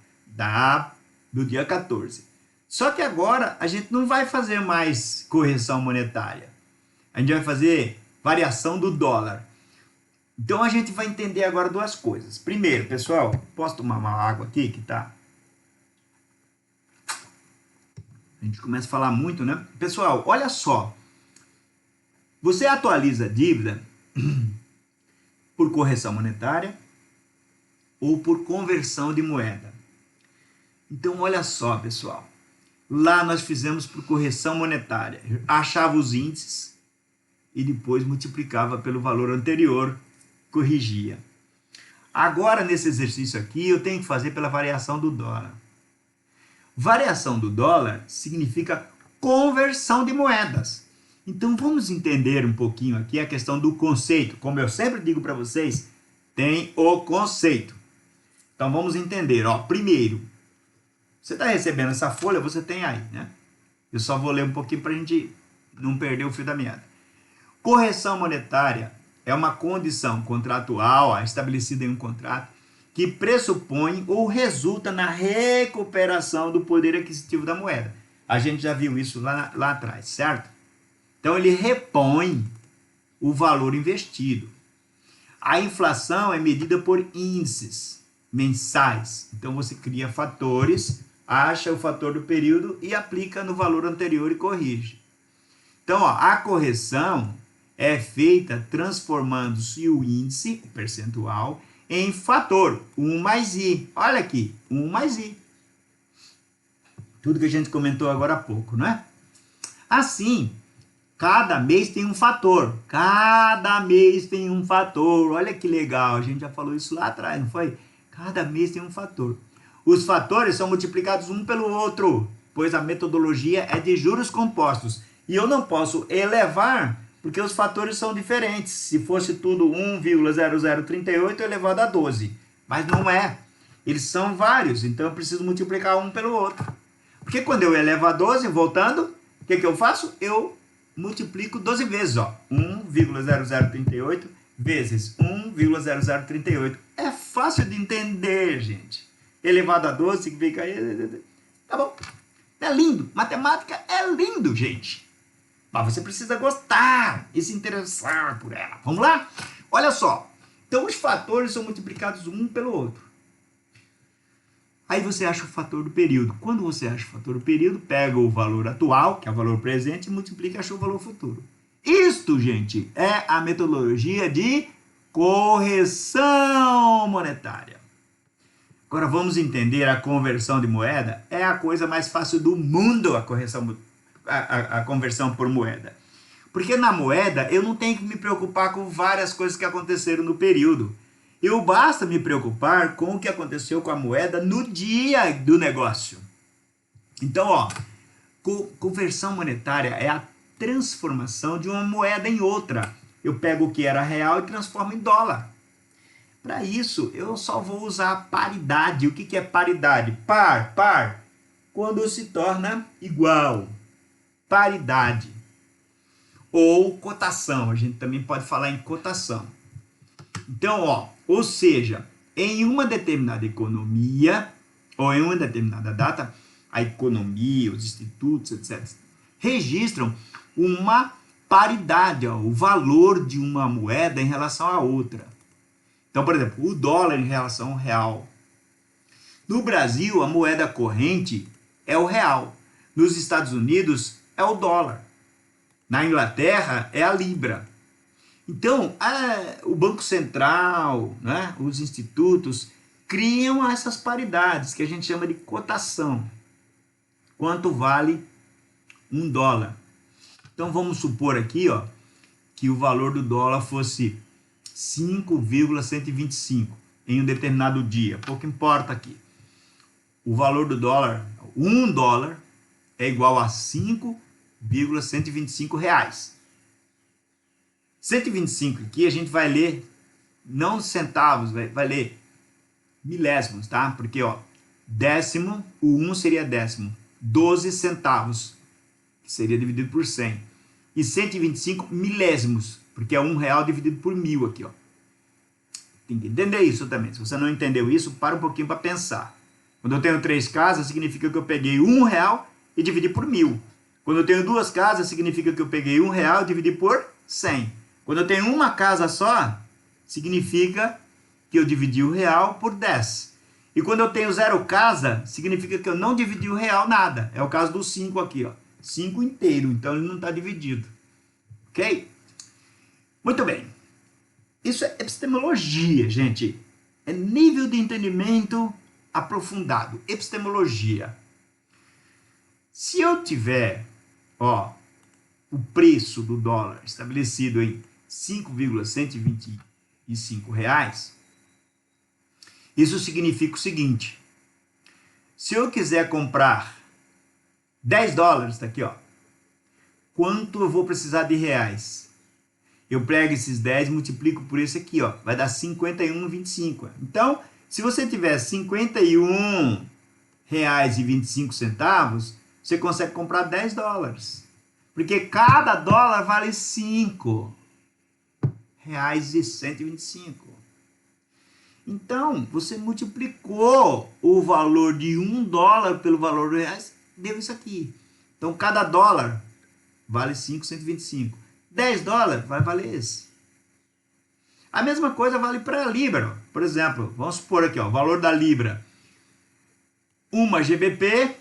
do dia 14. Só que agora a gente não vai fazer mais correção monetária. A gente vai fazer variação do dólar. Então a gente vai entender agora duas coisas. Primeiro, pessoal, posso tomar uma água aqui que tá? A gente começa a falar muito, né? Pessoal, olha só. Você atualiza a dívida por correção monetária ou por conversão de moeda. Então, olha só, pessoal. Lá nós fizemos por correção monetária. Achava os índices e depois multiplicava pelo valor anterior, corrigia. Agora, nesse exercício aqui, eu tenho que fazer pela variação do dólar. Variação do dólar significa conversão de moedas. Então, vamos entender um pouquinho aqui a questão do conceito. Como eu sempre digo para vocês, tem o conceito. Então, vamos entender. Ó, primeiro, você está recebendo essa folha, você tem aí, né? Eu só vou ler um pouquinho para a gente não perder o fio da meada. Correção monetária é uma condição contratual estabelecida em um contrato que pressupõe ou resulta na recuperação do poder aquisitivo da moeda. A gente já viu isso lá atrás, certo? Então, ele repõe o valor investido. A inflação é medida por índices mensais. Então, você cria fatores, acha o fator do período e aplica no valor anterior e corrige. Então, ó, a correção é feita transformando-se o índice, o percentual, em fator, 1 mais I. Olha aqui, 1 mais I. Tudo que a gente comentou agora há pouco, não é? Assim, cada mês tem um fator. Cada mês tem um fator. Olha que legal, a gente já falou isso lá atrás, não foi? Cada mês tem um fator. Os fatores são multiplicados um pelo outro, pois a metodologia é de juros compostos. E eu não posso elevar, porque os fatores são diferentes. Se fosse tudo 1,0038 elevado a 12. Mas não é. Eles são vários, então eu preciso multiplicar um pelo outro. Porque quando eu elevo a 12, voltando, o que eu faço? Eu multiplico 12 vezes, ó. 1,0038 vezes 1,0038. É fácil de entender, gente. Elevado a 12 significa... Tá bom. É lindo. Matemática é lindo, gente. Mas você precisa gostar e se interessar por ela. Vamos lá? Olha só. Então, os fatores são multiplicados um pelo outro. Aí você acha o fator do período. Quando você acha o fator do período, pega o valor atual, que é o valor presente, e multiplica e acha o valor futuro. Isto, gente, é a metodologia de correção monetária. Agora vamos entender a conversão de moeda. É a coisa mais fácil do mundo, a conversão por moeda. Porque na moeda eu não tenho que me preocupar com várias coisas que aconteceram no período. Eu basta me preocupar com o que aconteceu com a moeda no dia do negócio. Então, ó, conversão monetária é a transformação de uma moeda em outra. Eu pego o que era real e transformo em dólar. Para isso, eu só vou usar a paridade. O que é paridade? Par. Quando se torna igual. Paridade. Ou cotação. A gente também pode falar em cotação. Então, ó, ou seja, em uma determinada economia, ou em uma determinada data, a economia, os institutos, etc., registram uma paridade, ó, o valor de uma moeda em relação à outra. Então, por exemplo, o dólar em relação ao real. No Brasil, a moeda corrente é o real. Nos Estados Unidos, é o dólar. Na Inglaterra, é a libra. Então, o Banco Central, né, os institutos, criam essas paridades, que a gente chama de cotação. Quanto vale um dólar? Então, vamos supor aqui, ó, que o valor do dólar fosse 5,125 em um determinado dia. Pouco importa aqui. O valor do dólar, $1 é igual a 5,125 reais. 125 aqui a gente vai ler, não centavos, vai ler milésimos, tá? Porque, ó, décimo, o 1 seria décimo. 12 centavos, que seria dividido por 100. E 125 milésimos, porque é R$1 dividido por 1000 aqui, ó. Tem que entender isso também. Se você não entendeu isso, para um pouquinho para pensar. Quando eu tenho 3 casas, significa que eu peguei R$1 e dividi por 1000. Quando eu tenho 2 casas, significa que eu peguei R$1 e dividi por 100. Quando eu tenho uma casa só, significa que eu dividi o real por 10. E quando eu tenho 0 casa, significa que eu não dividi o real nada. É o caso do 5 aqui, ó. 5 inteiro, então ele não está dividido. Ok? Muito bem. Isso é epistemologia, gente. É nível de entendimento aprofundado. Epistemologia. Se eu tiver, ó, o preço do dólar estabelecido em 5,125 reais, isso significa o seguinte: se eu quiser comprar $10, tá aqui, ó, quanto eu vou precisar de reais? Eu pego esses 10 e multiplico por esse aqui, ó, vai dar 51,25. Então, se você tiver R$51,25, você consegue comprar $10. Porque cada dólar vale R$5,125. Então, você multiplicou o valor de $1 pelo valor de reais, deu isso aqui. Então, cada dólar vale 5,125. $10 vai valer esse. A mesma coisa vale para a Libra. Por exemplo, vamos supor aqui, ó, o valor da Libra. Uma GBP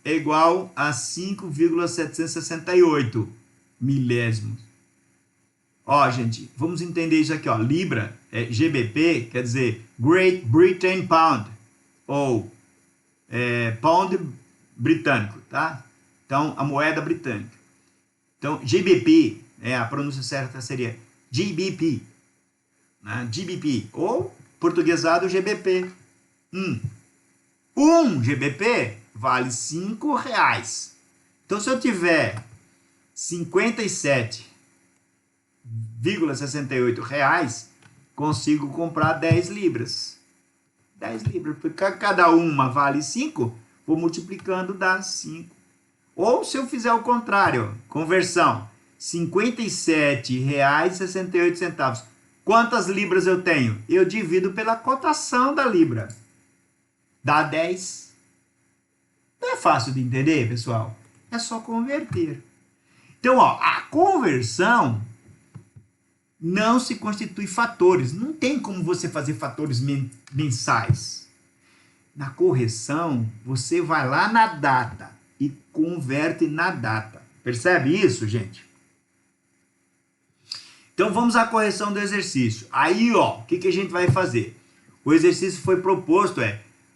é igual a 5,768 milésimos. Ó, gente, vamos entender isso aqui, ó. Libra, GBP, quer dizer Great Britain Pound, ou Pound britânico, tá? Então, a moeda britânica. Então, GBP, a pronúncia certa seria GBP, né? GBP, ou portuguesado GBP. Um GBP vale R$5. Então, se eu tiver 57,68 reais, consigo comprar 10 libras. 10 libras, porque cada uma vale 5, vou multiplicando, dá 5. Ou se eu fizer o contrário, conversão, R$ 57,68. Quantas libras eu tenho? Eu divido pela cotação da libra. Dá 10. Não é fácil de entender, pessoal? É só converter. Então, ó, a conversão não se constitui fatores. Não tem como você fazer fatores mensais. Na correção, você vai lá na data e converte na data. Percebe isso, gente? Então, vamos à correção do exercício. Aí, ó, o que a gente vai fazer? O exercício foi proposto,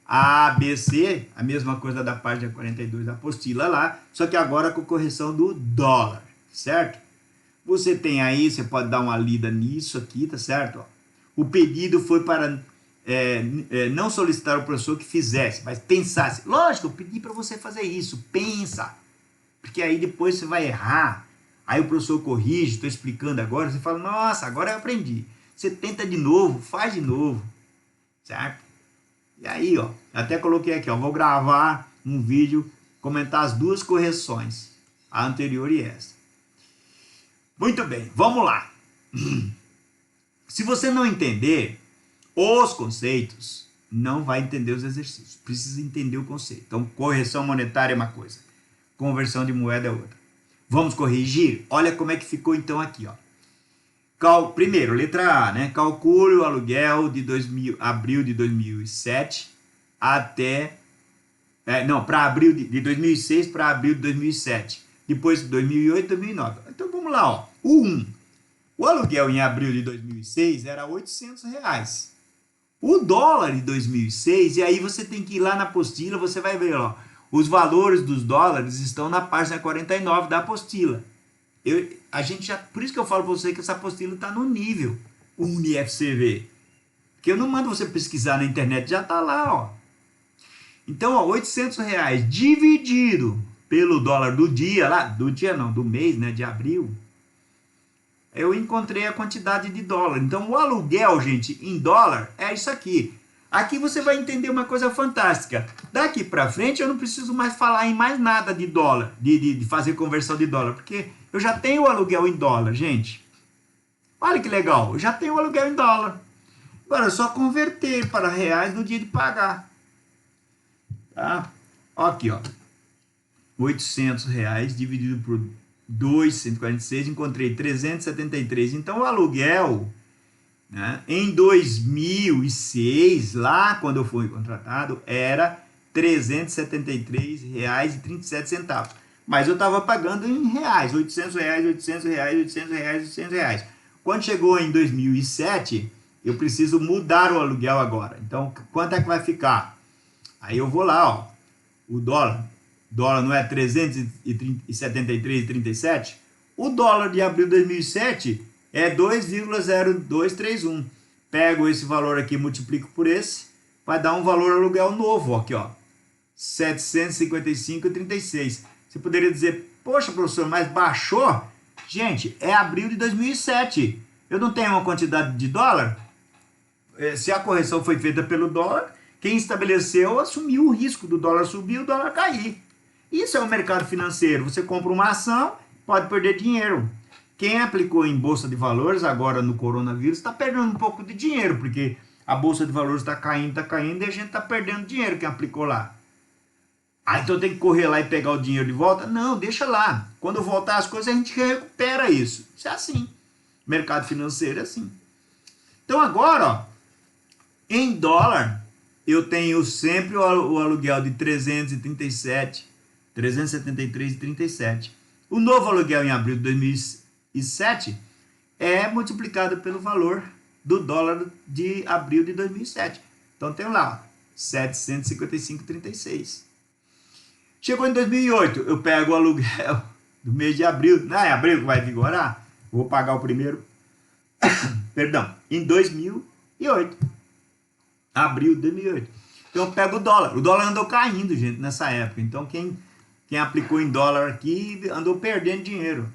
A, B, C, a mesma coisa da página 42 da apostila lá, só que agora com correção do dólar, certo? Você tem aí, você pode dar uma lida nisso aqui, tá certo? Ó, o pedido foi para não solicitar ao professor que fizesse, mas pensasse. Lógico, eu pedi para você fazer isso, pensa. Porque aí depois você vai errar. Aí o professor corrige, estou explicando agora, você fala, nossa, agora eu aprendi. Você tenta de novo, faz de novo, certo? E aí, ó, até coloquei aqui, ó, vou gravar um vídeo, comentar as duas correções, a anterior e essa. Muito bem, vamos lá. Se você não entender os conceitos, não vai entender os exercícios. Precisa entender o conceito. Então, correção monetária é uma coisa, conversão de moeda é outra. Vamos corrigir? Olha como é que ficou então aqui, ó. Primeiro, letra A, né? Calcule o aluguel de abril de 2007 até... para abril de 2006 para abril de 2007. Depois de 2008 e 2009. Então, vamos lá, ó. O 1. O aluguel em abril de 2006 era R$800. O dólar de 2006, e aí você tem que ir lá na apostila, você vai ver, ó. Os valores dos dólares estão na página 49 da apostila. Por isso que eu falo para você que essa apostila está no nível UniFCV. Porque eu não mando você pesquisar na internet, já está lá, ó. Então, ó, R$800 dividido pelo dólar do dia, do mês, né, de abril, eu encontrei a quantidade de dólar. Então, o aluguel, gente, em dólar, é isso aqui. Aqui você vai entender uma coisa fantástica. Daqui para frente eu não preciso mais falar em mais nada de dólar, de fazer conversão de dólar, porque eu já tenho o aluguel em dólar, gente. Olha que legal, eu já tenho o aluguel em dólar. Agora é só converter para reais no dia de pagar. Tá? Aqui, ó. R$800 dividido por 2,146, encontrei 373. Então o aluguel... né, em 2006, lá quando eu fui contratado, era R$373,37. Mas eu estava pagando em reais, R$800, R$800, R$800, R$800. Quando chegou em 2007, eu preciso mudar o aluguel agora. Então, quanto é que vai ficar? Aí eu vou lá, ó, o dólar não é 373,37? O dólar de abril de 2007... é 2,0231. Pego esse valor aqui, multiplico por esse, vai dar um valor aluguel novo, aqui, ó, 755,36. Você poderia dizer, poxa, professor, mas baixou? Gente, é abril de 2007. Eu não tenho uma quantidade de dólar? Se a correção foi feita pelo dólar, quem estabeleceu assumiu o risco do dólar subir e o dólar cair. Isso é o mercado financeiro. Você compra uma ação, pode perder dinheiro. Quem aplicou em bolsa de valores agora no coronavírus está perdendo um pouco de dinheiro, porque a bolsa de valores está caindo, e a gente está perdendo dinheiro que aplicou lá. Ah, então tem que correr lá e pegar o dinheiro de volta? Não, deixa lá. Quando voltar as coisas, a gente recupera isso. Isso é assim. Mercado financeiro é assim. Então agora, ó, em dólar, eu tenho sempre o aluguel de 373,37. O novo aluguel em abril de 2007 é multiplicado pelo valor do dólar de abril de 2007. Então tem lá, ó, 755,36. Chegou em 2008, eu pego o aluguel do mês de abril, não é abril que vai vigorar? Vou pagar o primeiro, perdão, em 2008. Abril de 2008. Então eu pego o dólar andou caindo, gente, nessa época. Então quem aplicou em dólar aqui andou perdendo dinheiro.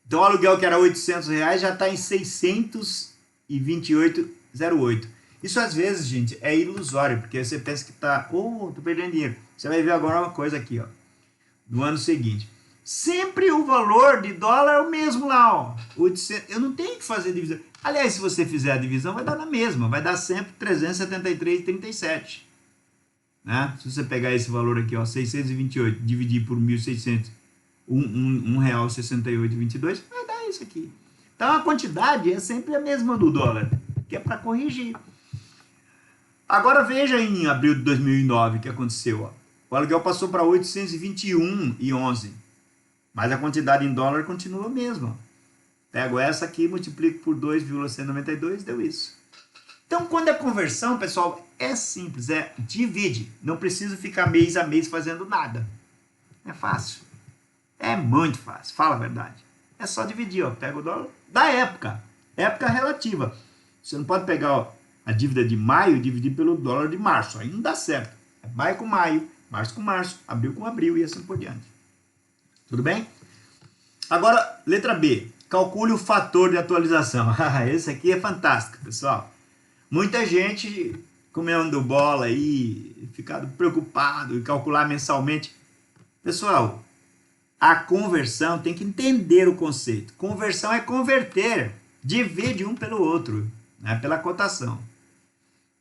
Então o aluguel que era R$800 já está em 628,08. Isso às vezes, gente, é ilusório, porque você pensa que está, tô perdendo dinheiro. Você vai ver agora uma coisa aqui, ó, no ano seguinte. Sempre o valor de dólar é o mesmo lá, ó. 800, eu não tenho que fazer divisão. Aliás, se você fizer a divisão, vai dar na mesma, vai dar sempre 373,37. Né? Se você pegar esse valor aqui, ó, 628, dividir por 1.600, R$1,68,22, vai dar isso aqui. Então a quantidade é sempre a mesma do dólar, que é para corrigir. Agora veja em abril de 2009 o que aconteceu. Ó. O aluguel passou para 821,11, mas a quantidade em dólar continua a mesma. Pego essa aqui, multiplico por 2,192, deu isso. Então, quando é conversão, pessoal, é simples, é divide. Não preciso ficar mês a mês fazendo nada. É fácil. É muito fácil, fala a verdade. É só dividir, ó. Pega o dólar da época relativa. Você não pode pegar, ó, a dívida de maio e dividir pelo dólar de março. Aí não dá certo. É maio com maio, março com março, abril com abril e assim por diante. Tudo bem? Agora, letra B. Calcule o fator de atualização. Esse aqui é fantástico, pessoal. Muita gente comendo bola aí, ficado preocupado em calcular mensalmente. Pessoal, a conversão tem que entender o conceito. Conversão é converter. Divide um pelo outro, né, pela cotação.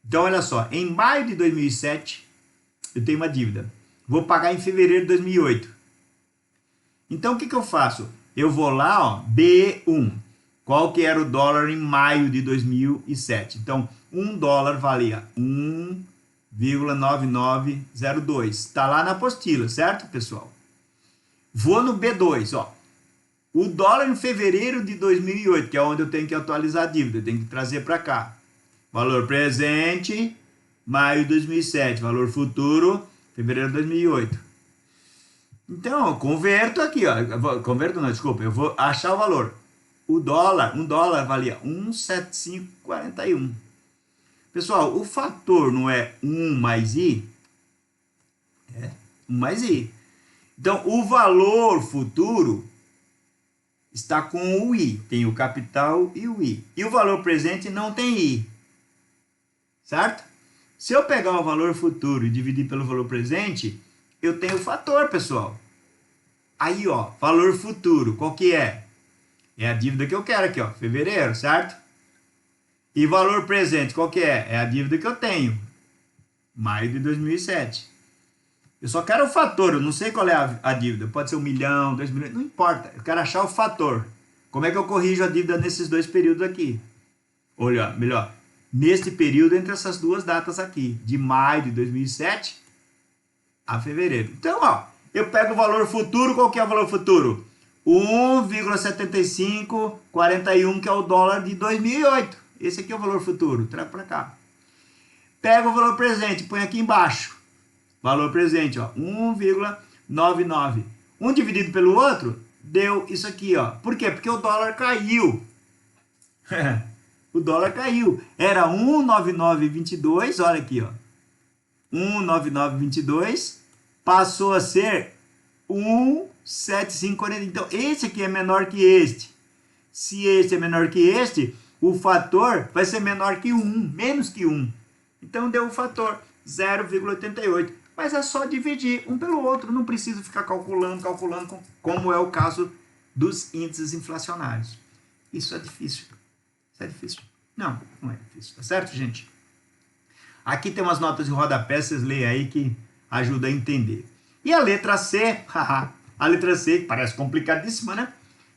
Então, olha só. Em maio de 2007, eu tenho uma dívida. Vou pagar em fevereiro de 2008. Então, o que eu faço? Eu vou lá, ó, B1. Qual que era o dólar em maio de 2007? Então, $1 valia 1,9902. Está lá na apostila, certo, pessoal? Vou no B2, ó. O dólar em fevereiro de 2008, que é onde eu tenho que atualizar a dívida, eu tenho que trazer para cá. Valor presente, maio de 2007. Valor futuro, fevereiro de 2008. Então, eu converto aqui, ó. Converto não, desculpa. Eu vou achar o valor. O dólar, $1 valia 1,7541. Pessoal, o fator não é 1 mais I? É 1 mais I. Então, o valor futuro está com o I. Tem o capital e o I. E o valor presente não tem I. Certo? Se eu pegar o valor futuro e dividir pelo valor presente, eu tenho o fator, pessoal. Aí, ó, valor futuro, qual que é? É a dívida que eu quero aqui, ó, fevereiro, certo? E valor presente, qual que é? É a dívida que eu tenho, maio de 2007. Eu só quero o fator, eu não sei qual é a dívida. Pode ser 1 milhão, 2 milhões, não importa. Eu quero achar o fator. Como é que eu corrijo a dívida nesses dois períodos aqui? Olha, melhor, neste período entre essas duas datas aqui, de maio de 2007 a fevereiro. Então, ó, eu pego o valor futuro, qual que é o valor futuro? 1,7541, que é o dólar de 2008. Esse aqui é o valor futuro, trago para cá. Pega o valor presente, põe aqui embaixo. Valor presente, ó, 1,99. Um dividido pelo outro, deu isso aqui, ó. Por quê? Porque o dólar caiu. O dólar caiu. Era 1,9922, olha aqui, ó. 1,9922 passou a ser 1,7540. Então, esse aqui é menor que este. Se este é menor que este, o fator vai ser menor que 1, menos que 1. Então, deu o fator 0,88. Mas é só dividir um pelo outro. Não precisa ficar calculando, como é o caso dos índices inflacionários. Isso é difícil. Isso é difícil? Não, não é difícil. Tá certo, gente? Aqui tem umas notas de rodapé, vocês leem aí que ajuda a entender. E a letra C, a letra C, que parece complicadíssima, né?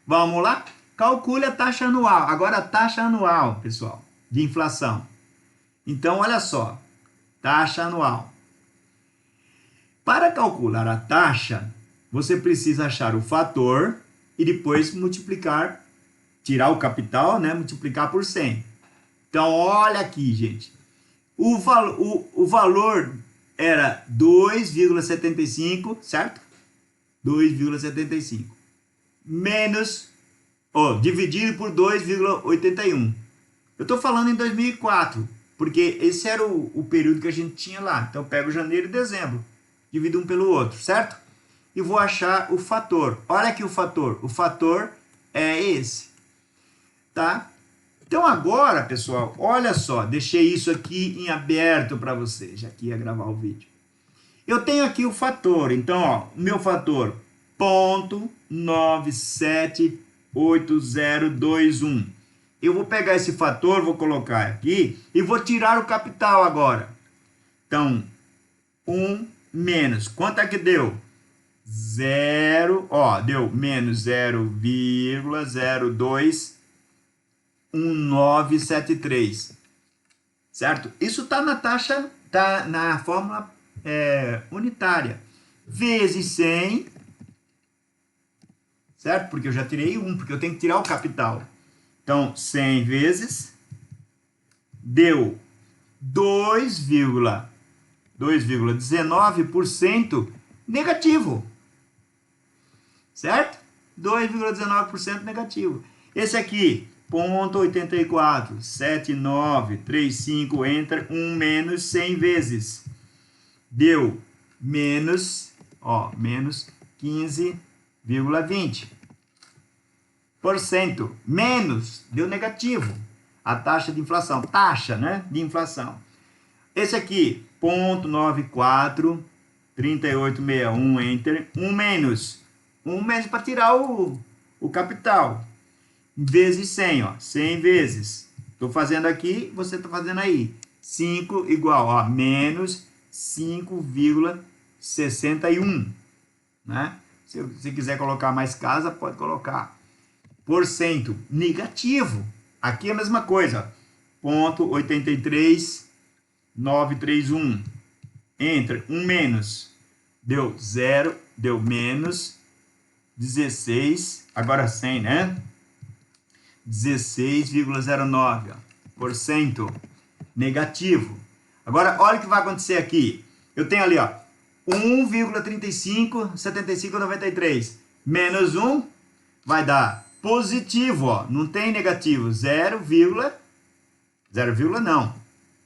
Vamos lá? Calcule a taxa anual. Agora a taxa anual, pessoal, de inflação. Então, olha só, taxa anual. Para calcular a taxa, você precisa achar o fator e depois multiplicar, tirar o capital, né? Multiplicar por 100. Então, olha aqui, gente. O valor era 2,75, certo? 2,75. Menos, dividido por 2,81. Eu estou falando em 2004, porque esse era o período que a gente tinha lá. Então, eu pego janeiro e dezembro, divido um pelo outro, certo? E vou achar o fator. Olha aqui o fator. O fator é esse, tá? Então agora, pessoal, olha só, deixei isso aqui em aberto para você, já que ia gravar o vídeo. Eu tenho aqui o fator, então, ó, o meu fator, 0,978021. Eu vou pegar esse fator, vou colocar aqui e vou tirar o capital agora. Então, 1 menos, quanto é que deu? 0, deu menos 0,021973, certo? Isso está na taxa, está na fórmula unitária, vezes 100, certo? Porque eu já tirei 1, porque eu tenho que tirar o capital. Então, 100 vezes, deu 2,19% negativo, certo? 2,19% negativo. Esse aqui, 0,847935, entra 1 menos 100 vezes. Deu menos 15,20%. Menos, deu negativo. A taxa de inflação, taxa, né, de inflação. Esse aqui, 0,943861, enter, 1 menos para tirar o capital, vezes 100, 100 vezes, estou fazendo aqui, você está fazendo aí, 5 igual, menos 5,61, né? Se quiser colocar mais casa, pode colocar, porcento, negativo, aqui é a mesma coisa, 0,83931, entra, 1 menos, deu 0, deu menos 16, agora 100, né? 16,09%, negativo. Agora, olha o que vai acontecer aqui. Eu tenho ali, 1,357593, menos 1, vai dar positivo, não tem negativo, 0, não.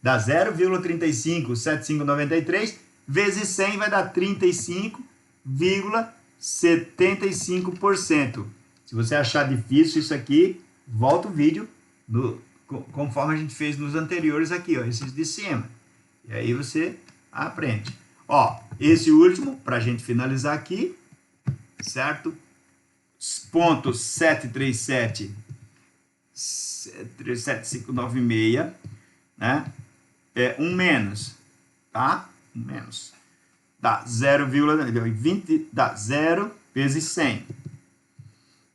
Dá 0,357593, vezes 100 vai dar 35,75%. Se você achar difícil isso aqui, volta o vídeo conforme a gente fez nos anteriores aqui, esses de cima. E aí você aprende. Esse último, para a gente finalizar aqui, certo? Ponto 737,596, né? 1 menos, tá? 1 menos. Dá 0,20, dá 0 vezes 100.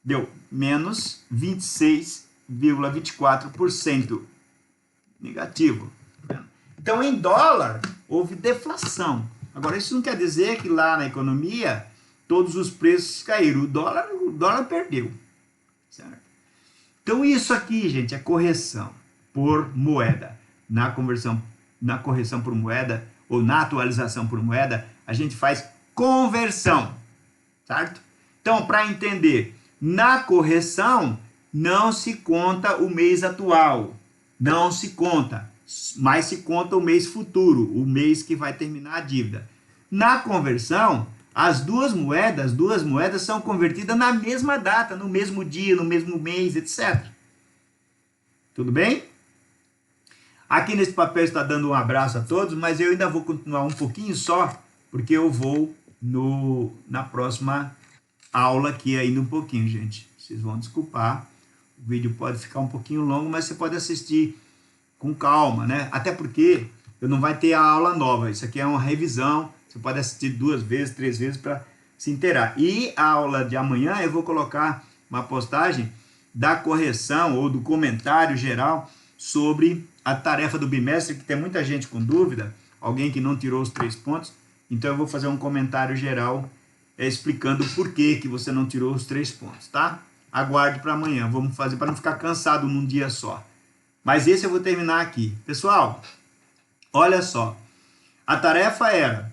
Deu menos 26,24% negativo. Então, em dólar, houve deflação. Agora, isso não quer dizer que lá na economia todos os preços caíram. O dólar perdeu. Certo? Então, isso aqui, gente, é correção por moeda. Na correção por moeda, ou na atualização por moeda, a gente faz conversão. Certo? Então, para entender, na correção, não se conta o mês atual. Não se conta. Mas se conta o mês futuro, o mês que vai terminar a dívida. Na conversão, as duas moedas são convertidas na mesma data, no mesmo dia, no mesmo mês, etc. Tudo bem? Aqui nesse papel está dando um abraço a todos, mas eu ainda vou continuar um pouquinho só, porque eu vou na próxima aula aqui ainda um pouquinho, gente. Vocês vão desculpar, o vídeo pode ficar um pouquinho longo, mas você pode assistir com calma, né? Até porque eu não vai ter a aula nova. Isso aqui é uma revisão. Você pode assistir 2 vezes, 3 vezes para se inteirar. E a aula de amanhã eu vou colocar uma postagem da correção ou do comentário geral sobre a tarefa do bimestre, que tem muita gente com dúvida, alguém que não tirou os 3 pontos. Então eu vou fazer um comentário geral explicando por que você não tirou os 3 pontos, tá? Aguarde para amanhã. Vamos fazer para não ficar cansado num dia só. Mas esse eu vou terminar aqui. Pessoal, olha só. A tarefa era: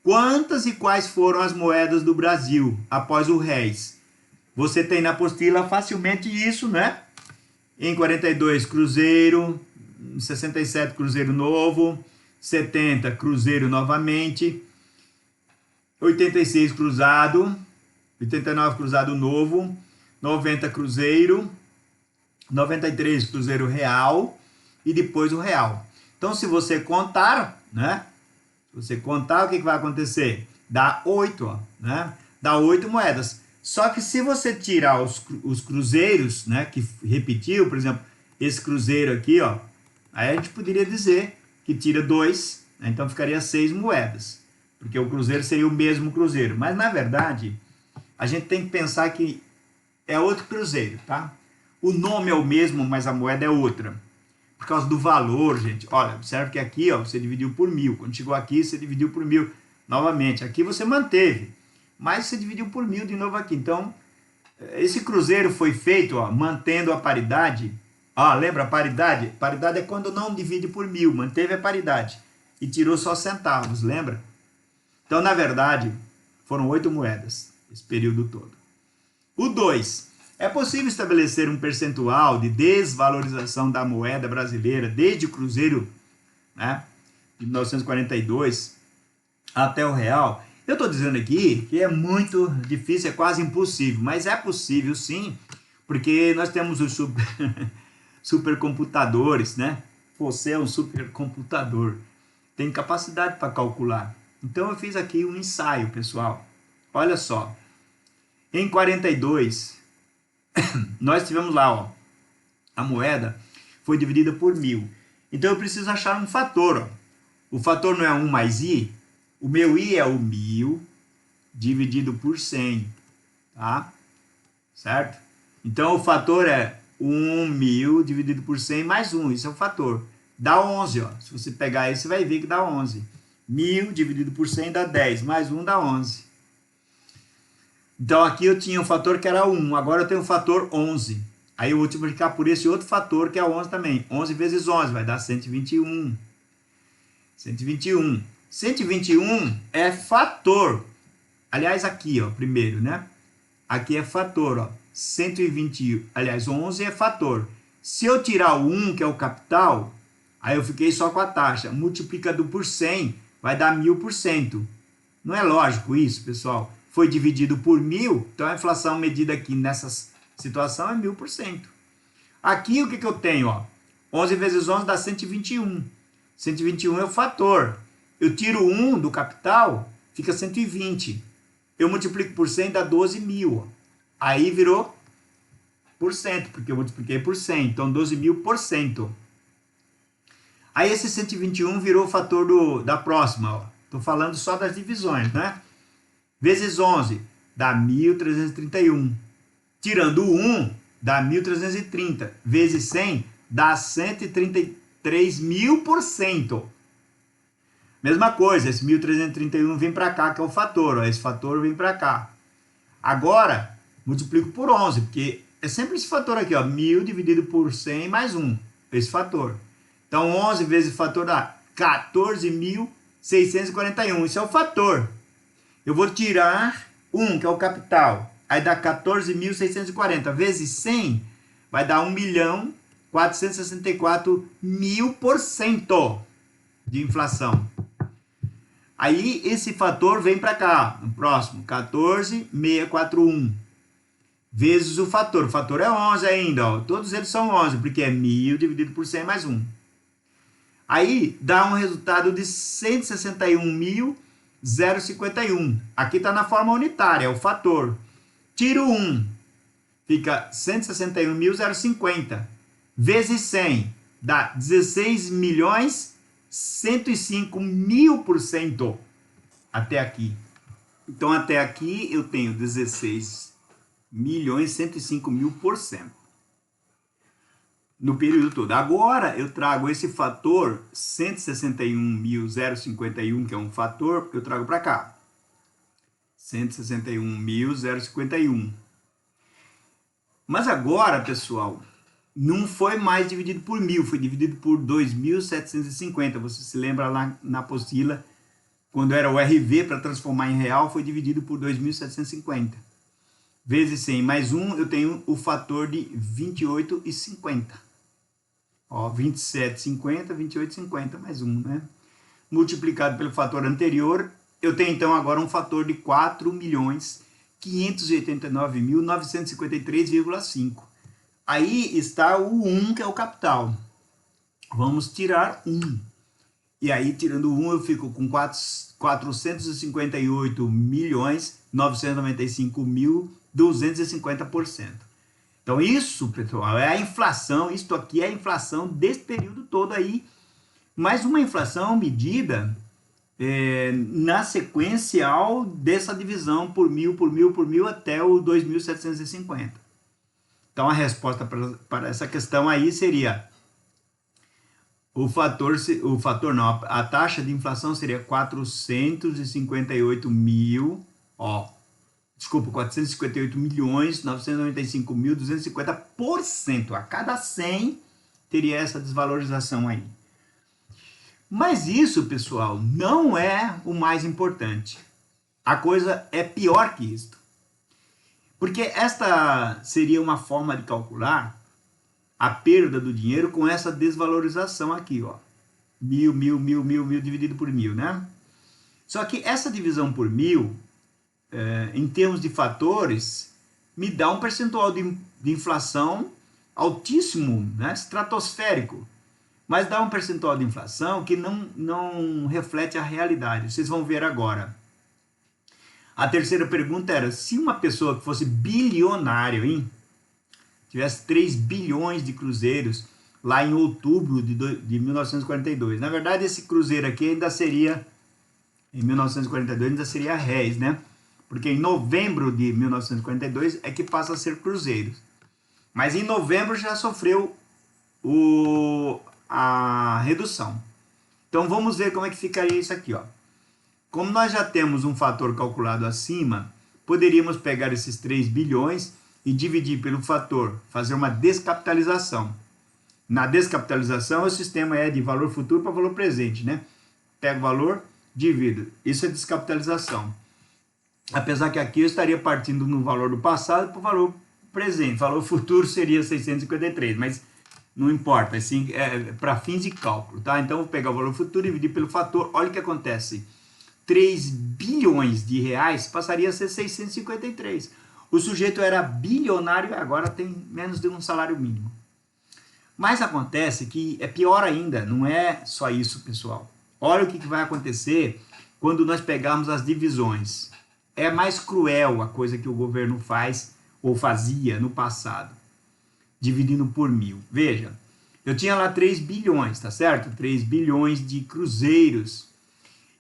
quantas e quais foram as moedas do Brasil após o réis? Você tem na apostila facilmente isso, né? Em 42, Cruzeiro. Em 67, Cruzeiro Novo. 70, Cruzeiro novamente. 86, Cruzado. 89, Cruzado Novo. 90, Cruzeiro. 93, Cruzeiro Real. E depois o Real. Então, se você contar, né? Se você contar, o que vai acontecer? Dá 8, ó, né? Dá 8 moedas. Só que se você tirar os cruzeiros, né? Que repetiu, por exemplo, esse cruzeiro aqui, ó. Aí a gente poderia dizer que tira 2, né? Então ficaria 6 moedas. Porque o cruzeiro seria o mesmo cruzeiro. Mas, na verdade, a gente tem que pensar que é outro cruzeiro, tá? O nome é o mesmo, mas a moeda é outra. Por causa do valor, gente. Olha, observe que aqui, ó, você dividiu por 1.000. Quando chegou aqui, você dividiu por 1.000 novamente. Aqui você manteve, mas você dividiu por 1.000 de novo aqui. Então, esse cruzeiro foi feito, ó, mantendo a paridade. Ó, lembra a paridade? Paridade é quando não divide por 1.000, manteve a paridade. E tirou só centavos, lembra? Então, na verdade, foram 8 moedas esse período todo. O 2. É possível estabelecer um percentual de desvalorização da moeda brasileira desde o cruzeiro, né, de 1942 até o real? Eu estou dizendo aqui que é muito difícil, é quase impossível, mas é possível sim, porque nós temos os supercomputadores, né? Você é um supercomputador, tem capacidade para calcular. Então eu fiz aqui um ensaio, pessoal. Olha só, em 42... nós tivemos lá, ó, a moeda foi dividida por 1.000. Então eu preciso achar um fator, ó. O fator não é 1 mais i? O meu i é o 1.000 dividido por 100, tá? Certo? Então o fator é 1.000 dividido por 100 mais 1, isso é o fator. Dá 11, ó. Se você pegar isso, você vai ver que dá 11. 1.000 dividido por 100 dá 10, mais 1 dá 11. Então aqui eu tinha um fator que era 1, agora eu tenho o fator 11. Aí eu vou multiplicar por esse outro fator que é 11 também. 11 vezes 11 vai dar 121. 121. 121 é fator. Aliás, aqui, ó, primeiro, né? Aqui é fator, ó. 120, aliás, 11 é fator. Se eu tirar o 1, que é o capital, aí eu fiquei só com a taxa. Multiplicado por 100 vai dar 1000%. Não é lógico isso, pessoal? Foi dividido por 1.000, então a inflação medida aqui nessa situação é 1000%. Aqui o que eu tenho? Ó? 11 vezes 11 dá 121. 121 é o fator. Eu tiro 1 do capital, fica 120. Eu multiplico por 100, dá 12.000. Aí virou por cento, porque eu multipliquei por 100. Então 12.000%. Aí esse 121 virou o fator da próxima. Estou falando só das divisões, né? Vezes 11 dá 1.331. Tirando o 1 dá 1.330. Vezes 100 dá 133.000%. Mesma coisa, esse 1.331 vem para cá, que é o fator. Ó, esse fator vem para cá. Agora, multiplico por 11, porque é sempre esse fator aqui, ó, 1.000 dividido por 100 mais 1. Esse fator. Então, 11 vezes o fator dá 14.641. Isso é o fator. Eu vou tirar 1, que é o capital. Aí dá 14.640 vezes 100, vai dar 1.464.000% de inflação. Aí esse fator vem para cá, no próximo, 14.641. Vezes o fator é 11 ainda, ó. Todos eles são 11, porque é 1.000 dividido por 100 mais 1. Aí dá um resultado de 161.051. Aqui está na forma unitária, é o fator. Tiro 1, fica 161.050. Vezes 100, dá 16.100.000. 105.000% até aqui. Então, até aqui eu tenho 16.105.000% no período todo. Agora, eu trago esse fator 161.051, que é um fator, eu trago para cá. 161.051. Mas agora, pessoal, não foi mais dividido por 1.000, foi dividido por 2.750. Você se lembra lá na apostila, quando era o RV para transformar em real, foi dividido por 2.750. Vezes 100 mais 1, eu tenho o fator de 28,50. Ó, 27,50, 28,50 mais 1, né? Multiplicado pelo fator anterior, eu tenho então agora um fator de 4.589.953,5. Aí está o 1, que é o capital. Vamos tirar 1. E aí, tirando 1, eu fico com 458.995.250%. Então, isso, pessoal, é a inflação. Isto aqui é a inflação desse período todo aí. Mais uma inflação medida na sequencial dessa divisão por 1.000, por 1.000, por 1.000 até o 2.750. Então, a resposta para essa questão aí seria... a taxa de inflação seria 458.995.250%. A cada 100 teria essa desvalorização aí. Mas isso, pessoal, não é o mais importante. A coisa é pior que isso. Porque esta seria uma forma de calcular a perda do dinheiro com essa desvalorização aqui, ó. 1.000 dividido por 1.000, né? Só que essa divisão por 1.000, em termos de fatores, me dá um percentual de inflação altíssimo, né? Estratosférico. Mas dá um percentual de inflação que não reflete a realidade. Vocês vão ver agora. A terceira pergunta era, se uma pessoa que fosse bilionário, tivesse 3 bilhões de cruzeiros lá em outubro de 1942. Na verdade, esse cruzeiro aqui ainda seria, em 1942, ainda seria réis, né? Porque em novembro de 1942 é que passa a ser cruzeiros. Mas em novembro já sofreu a redução. Então vamos ver como é que ficaria isso aqui, ó. Como nós já temos um fator calculado acima, poderíamos pegar esses 3 bilhões e dividir pelo fator, fazer uma descapitalização. Na descapitalização, o sistema é de valor futuro para valor presente, né? Pego o valor, divido. Isso é descapitalização. Apesar que aqui eu estaria partindo no valor do passado para o valor presente. Valor futuro seria 653, mas não importa, assim, é para fins de cálculo, tá? Então, eu vou pegar o valor futuro e dividir pelo fator. Olha o que acontece. 3 bilhões de reais passaria a ser 653. O sujeito era bilionário e agora tem menos de um salário mínimo. Mas acontece que é pior ainda, não é só isso, pessoal. Olha o que vai acontecer quando nós pegarmos as divisões. É mais cruel a coisa que o governo faz ou fazia no passado, dividindo por 1.000. Veja, eu tinha lá 3 bilhões, tá certo? 3 bilhões de cruzeiros.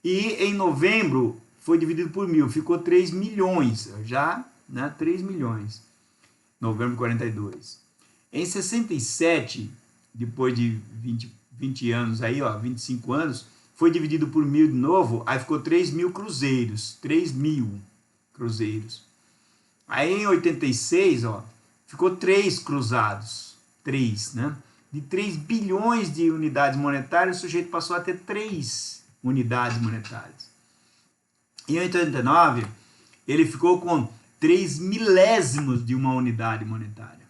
E em novembro foi dividido por 1.000, ficou 3 milhões, já, né? 3 milhões, novembro de 42. Em 67, depois de 20 anos aí, ó, 25 anos, foi dividido por 1.000 de novo, aí ficou 3.000 cruzeiros, 3.000 cruzeiros. Aí em 86, ó, ficou 3 cruzados, 3, né? De 3 bilhões de unidades monetárias, o sujeito passou a ter 3 unidades monetárias. Em 89, ele ficou com 3 milésimos de uma unidade monetária.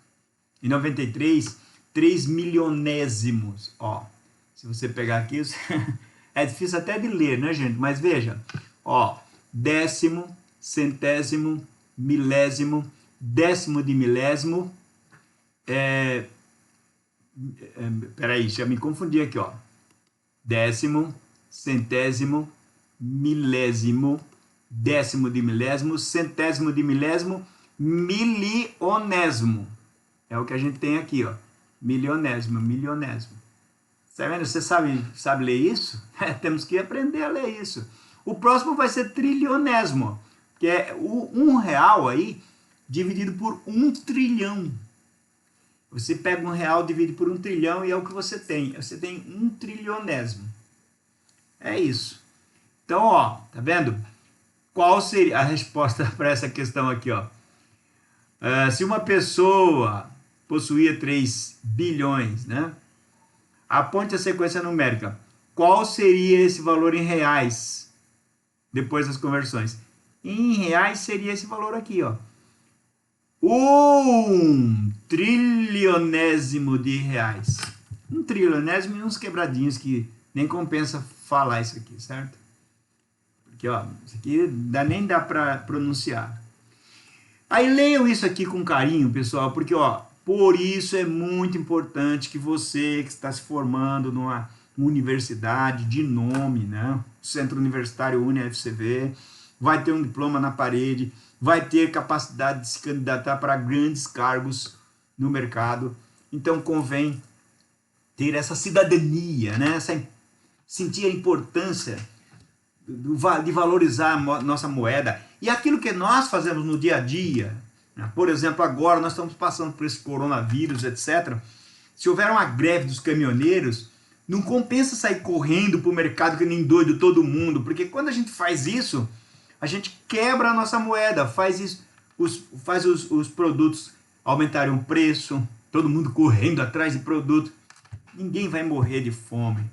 Em 93, 3 milionésimos. Ó, se você pegar aqui, é difícil até de ler, né, gente? Mas veja, ó, décimo, centésimo, milésimo, décimo de milésimo, peraí, já me confundi aqui, ó. Décimo, centésimo, milésimo, décimo de milésimo, centésimo de milésimo, milionésimo. É o que a gente tem aqui, ó. Milionésimo, milionésimo. Tá vendo? Você sabe ler isso? Temos que aprender a ler isso. O próximo vai ser trilionésimo, que é o R$1 aí, dividido por 1 trilhão. Você pega R$1, divide por 1 trilhão e é o que você tem. Você tem 1 trilionésimo. É isso. Então, ó, tá vendo? Qual seria a resposta para essa questão aqui, ó? Se uma pessoa possuía 3 bilhões, né? Aponte a sequência numérica. Qual seria esse valor em reais depois das conversões? Em reais seria esse valor aqui, ó. 1 trilionésimo de reais. 1 trilionésimo e uns quebradinhos que nem compensa falar isso aqui, certo? Porque, ó, isso aqui nem dá para pronunciar. Aí leiam isso aqui com carinho, pessoal, porque, ó, por isso é muito importante que você que está se formando numa universidade de nome, né? Centro Universitário UniFCV, vai ter um diploma na parede, vai ter capacidade de se candidatar para grandes cargos no mercado. Então convém ter essa cidadania, né? Sentir a importância de valorizar a nossa moeda e aquilo que nós fazemos no dia a dia. Por exemplo, agora nós estamos passando por esse coronavírus, etc. Se houver uma greve dos caminhoneiros, não compensa sair correndo para o mercado que nem doido todo mundo, porque quando a gente faz isso, a gente quebra a nossa moeda, faz os produtos aumentarem o preço, todo mundo correndo atrás de produto, ninguém vai morrer de fome,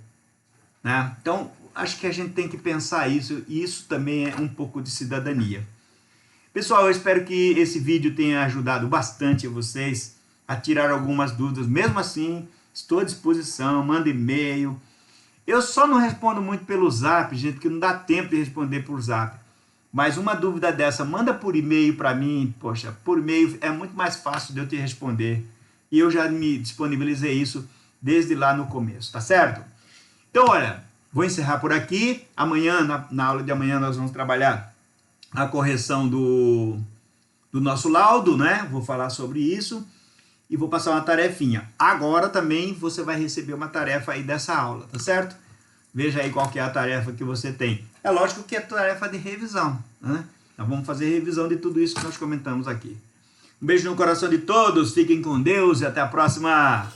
né? Então, acho que a gente tem que pensar isso, e isso também é um pouco de cidadania. Pessoal, eu espero que esse vídeo tenha ajudado bastante vocês a tirar algumas dúvidas. Mesmo assim, estou à disposição, manda e-mail. Eu só não respondo muito pelo Zap, gente, porque não dá tempo de responder por Zap. Mas uma dúvida dessa, manda por e-mail para mim. Poxa, por e-mail é muito mais fácil de eu te responder. E eu já me disponibilizei isso desde lá no começo, tá certo? Então, olha, vou encerrar por aqui. Amanhã, na aula de amanhã, nós vamos trabalhar a correção do nosso laudo, né? Vou falar sobre isso e vou passar uma tarefinha. Agora também você vai receber uma tarefa aí dessa aula, tá certo? Veja aí qual que é a tarefa que você tem. É lógico que é tarefa de revisão, né? Nós vamos fazer revisão de tudo isso que nós comentamos aqui. Um beijo no coração de todos, fiquem com Deus e até a próxima!